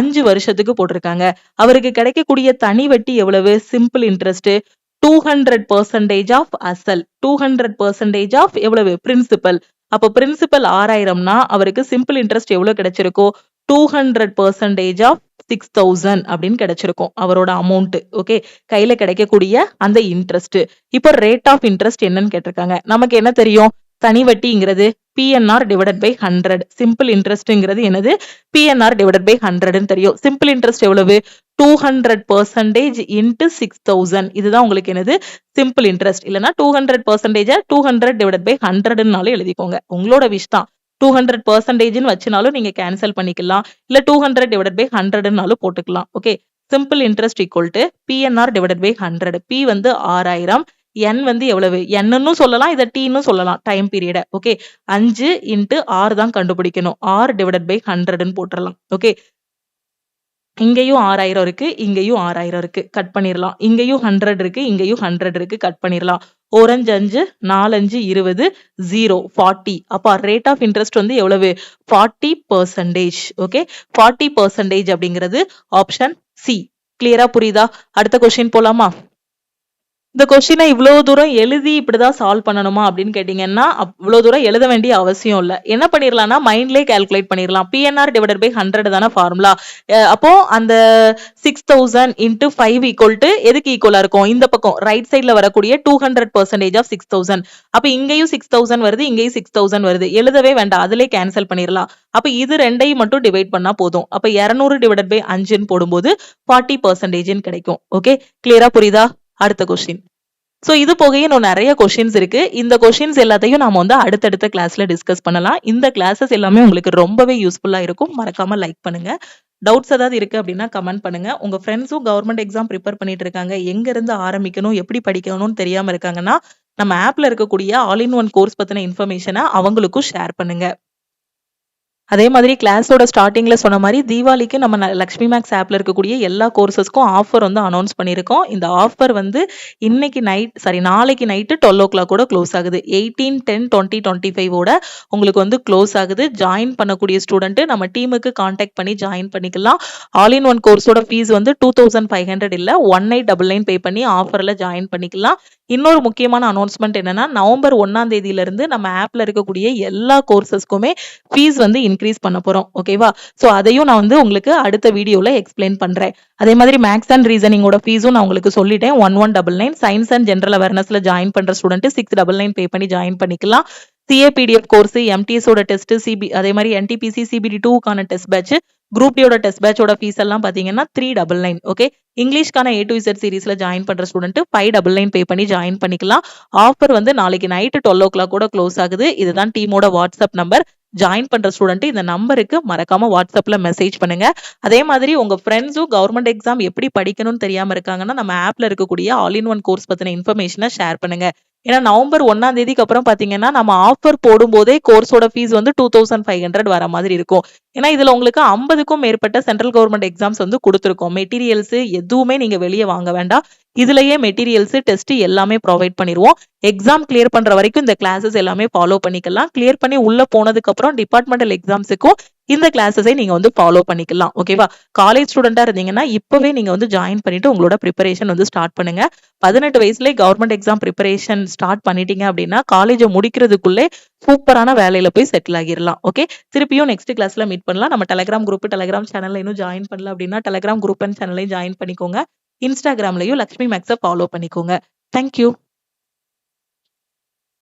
5 வருஷத்துக்கு போட்டிருக்காங்க. அவருக்கு கிடைக்கக்கூடிய தனி வட்டி எவ்வளவு? சிம்பிள் இன்ட்ரெஸ்ட் 200% ஆஃப் அசல். 200% ஆஃப் எவ்வளவு? பிரின்சிபல். அப்ப பிரின்சிபல் 6000னா அவருக்கு சிம்பிள் இன்ட்ரெஸ்ட் எவ்வளவு கிடைச்சிருக்கோ? 200% ஆஃப் 6000 அப்படின்னு கிடைச்சிருக்கும் அவரோட அமௌண்ட். ஓகே கையில கிடைக்கக்கூடிய அந்த இன்ட்ரெஸ்ட். இப்போ ரேட் ஆஃப் இன்ட்ரெஸ்ட் என்னன்னு கேட்டிருக்காங்க. நமக்கு என்ன தெரியும்? தனி வட்டிங்கிறது PNR divided by 100. சிம்பிள் இன்ட்ரெஸ்ட்ங்கிறது என்னது? PNR divided by 100 தெரியும். சிம்பிள் இன்ட்ரெஸ்ட் எவ்வளவு? 200% into 6000. இதுதான் உங்களுக்கு என்னது? Simple interest. இல்லனா 200% 200 divided by 100னாலும் எழுதிக்கோங்க. உங்களோட விஷ் தான். 200% வச்சுனாலும் நீங்க கேன்சல் பண்ணிக்கலாம். இல்ல 200 divided by 100னாலும் போட்டுக்கலாம். Okay simple interest equal to PNR divided by 100. P வந்து 6000. N வந்து எவ்வளவு? N சொல்லலாம், இத T சொல்லலாம். Time period. Okay 5 into R தான் கண்டுபிடிக்கணும். R divided by 100ன்னு போட்டுறலாம். ஓகே இங்கேயும் 6000 இருக்கு, இங்கேயும் 6000 இருக்கு. கட் பண்ணிரலாம். இங்கேயும் 100 இருக்கு, இங்கேயும் 100 இருக்கு. கட் பண்ணிரலாம். ஓரஞ்சு 5 4 5 20 0 40. அப்ப ரேட் ஆஃப் இன்ட்ரெஸ்ட் வந்து எவ்வளவு? 40%. ஓகே 40% அப்படிங்கிறது ஆப்ஷன் சி. கிளியரா புரியுதா? அடுத்த கொஸ்டின் போலாமா? இந்த கொஸ்டினை இவ்வளவு தூரம் எழுதி இப்படிதான் சால்வ் பண்ணணுமா அப்படின்னு கேட்டீங்கன்னா அவ்வளவு தூரம் எழுத வேண்டிய அவசியம் இல்ல. என்ன பண்ணிடலாம்னா மைண்ட்லயே கால்குலேட் பண்ணிடலாம். PNR divided by 100 தானே ஃபார்முலா. அப்போ அந்த 6000 into 5 equal to எதுக்கு ஈக்குவலா இருக்கும்? இந்த பக்கம் ரைட் சைட்ல வரக்கூடிய 200% of 6000. அப்ப இங்கேயும் 6000 வருது, இங்கேயும் 6000 வருது. எழுதவே வேண்டாம், அதிலே கேன்சல் பண்ணிடலாம். அப்ப இது ரெண்டையும் மட்டும் டிவைட் பண்ணா போதும். அப்ப 200 divided by 5 போடும்போது 40% கிடைக்கும். ஓகே கிளியரா புரியுதா? அடுத்த கொஸ்டின். சோ இது போகவே இன்னும் நிறைய கொஸ்டின்ஸ் இருக்கு. இந்த கொஸ்டின்ஸ் எல்லாத்தையும் நாம வந்து அடுத்தடுத்த கிளாஸ்ல டிஸ்கஸ் பண்ணலாம். இந்த கிளாஸஸ் எல்லாமே உங்களுக்கு ரொம்பவே யூஸ்ஃபுல்லா இருக்கும். மறக்காம லைக் பண்ணுங்க. டவுட்ஸ் ஏதாவது இருக்கு அப்படின்னா கமெண்ட் பண்ணுங்க. உங்க ஃப்ரெண்ட்ஸும் கவர்மெண்ட் எக்ஸாம் ப்ரிப்பேர் பண்ணிட்டு இருக்காங்க, எங்க இருந்து ஆரம்பிக்கணும், எப்படி படிக்கணும்னு தெரியாம இருக்காங்கன்னா நம்ம ஆப்ல இருக்கக்கூடிய ஆல் இன் ஒன் கோர்ஸ் பத்தின இன்ஃபர்மேஷனை அவங்களுக்கும் ஷேர் பண்ணுங்க. அதே மாதிரி கிளாஸோட ஸ்டார்டிங்ல சொன்ன மாதிரி தீபாவளிக்கு நம்ம லக்ஷ்மி மேக்ஸ் ஆப்ல இருக்கக்கூடிய எல்லா கோர்சஸ்க்கும் ஆஃபர் வந்து அனௌன்ஸ் பண்ணியிருக்கோம். இந்த ஆஃபர் வந்து நாளைக்கு நைட்டு 12 கூட க்ளோஸ் ஆகுது. 18/10/2025 உங்களுக்கு வந்து க்ளோஸ் ஆகுது. ஜாயின் பண்ணக்கூடிய ஸ்டூடெண்ட் நம்ம டீமுக்கு கான்டாக்ட் பண்ணி ஜாயின் பண்ணிக்கலாம். ஆல் இன் ஒன் கோர்ஸோட ஃபீஸ் வந்து 2500 இல்ல 1899 பே பண்ணி ஆஃபர்ல ஜாயின் பண்ணிக்கலாம். இன்னொரு முக்கியமான அனௌன்ஸ்மெண்ட் என்னன்னா, நவம்பர் 1ஆம் தேதியிலிருந்து நம்ம ஆப்ல இருக்கக்கூடிய எல்லா கோர்சஸ்க்குமே ஃபீஸ் வந்து இன்க்ரீஸ் பண்ண போறோம். ஓகேவா? சோ அதையும் நான் வந்து உங்களுக்கு அடுத்த வீடியோல எக்ஸ்பிளைன் பண்றேன். அதே மாதிரி மேக்ஸ் அண்ட் ரீசனிங்கோட ஃபீஸும் நான் உங்களுக்கு சொல்லிட்டேன். 1199. சயின்ஸ் அண்ட் ஜெனரல் அவேர்னஸ்ல ஜாயின் பண்ற ஸ்டூடெண்ட் 699 பே பண்ணி ஜாயின் பண்ணிக்கலாம். CAPDF கோர்ஸ், MTS ஓட டெஸ்ட், அதே மாதிரி NTPC CBD 2க்கான டெஸ்ட் பேட்ச், குரூப் டியோட டெஸ்ட் பேட்சோட ஃபீஸ் எல்லாம் பாத்தீங்கன்னா 399. ஓகே, இங்கிலீஷ்க்கான A to Z சீரீஸ்ல ஜாயின் பண்ற ஸ்டூடெண்ட் 599 பே பண்ணி ஜாயின் பண்ணிக்கலாம். ஆஃபர் வந்து நாளைக்கு நைட்டு 12 கூட க்ளோஸ் ஆகுது. இதுதான் டீமோட வாட்ஸ்அப் நம்பர். ஜாயின் பண்ற ஸ்டூடெண்ட் இந்த நம்பருக்கு மறக்காம வாட்ஸ்அப்ல மெசேஜ் பண்ணுங்க. அதே மாதிரி உங்க ஃப்ரெண்ட்ஸும் கவர்மெண்ட் எக்ஸாம் எப்படி படிக்கணும்னு தெரியாம இருக்காங்கன்னா, நம்ம ஆப்ல இருக்கக்கூடிய ஆல் இன் ஒன் கோர்ஸ் பத்தின இன்ஃபர்மேஷனை ஷேர் பண்ணுங்க. ஏன்னா நவம்பர் 1ஆம் தேதிக்கு அப்புறம் பாத்தீங்கன்னா நம்ம ஆஃபர் போடும் போதே கோர்ஸோட ஃபீஸ் வந்து 2500 வர மாதிரி இருக்கும். ஏன்னா இதுல உங்களுக்கு 50க்கும் மேற்பட்ட சென்ட்ரல் கவர்மெண்ட் எக்ஸாம்ஸ் வந்து கொடுத்துருக்கோம். மெட்டீரியல்ஸ் எதுவுமே நீங்க வெளியே வாங்க வேண்டாம். இதுலயே மெட்டீரியல்ஸ், டெஸ்ட் எல்லாமே ப்ரொவைட் பண்ணிடுவோம். எக்ஸாம் கிளியர் பண்ற வரைக்கும் இந்த கிளாஸஸ் எல்லாமே ஃபாலோ பண்ணிக்கலாம். கிளியர் பண்ணி உள்ள போனதுக்கு அப்புறம் டிபார்ட்மெண்டல் எக்ஸாம்ஸுக்கும் இந்த கிளாஸஸை நீங்க வந்து ஃபாலோ பண்ணிக்கலாம். ஓகேவா? காலேஜ் ஸ்டூடெண்டா இருந்தீங்கன்னா இப்பவே நீங்க வந்து ஜாயின் பண்ணிட்டு உங்களோட ப்ரிப்பரேஷன் வந்து ஸ்டார்ட் பண்ணுங்க. 18 வயசுல கவர்மெண்ட் எக்ஸாம் ப்ரிப்பரேஷன் ஸ்டார்ட் பண்ணிட்டீங்க அப்படின்னா காலேஜை முடிக்கிறதுக்குள்ளே சூப்பரான வேலையில போய் செட்டில் ஆகிடலாம். ஓகே, திருப்பியும் நெக்ஸ்ட் கிளாஸ்ல மீட் பண்ணலாம். நம்ம டெலிகிராம் குரூப், டெலிகிராம் சேனல்ல இன்னும் ஜாயின் பண்ணல அப்படின்னா டெலிகிராம் குரூப் அண்ட் சேனலையும் ஜாயின் பண்ணிக்கோங்க. இன்ஸ்டாகிராம்லயும் லக்ஷ்மி மேக்ஸை ஃபாலோ பண்ணிக்கோங்க. தேங்க்யூ.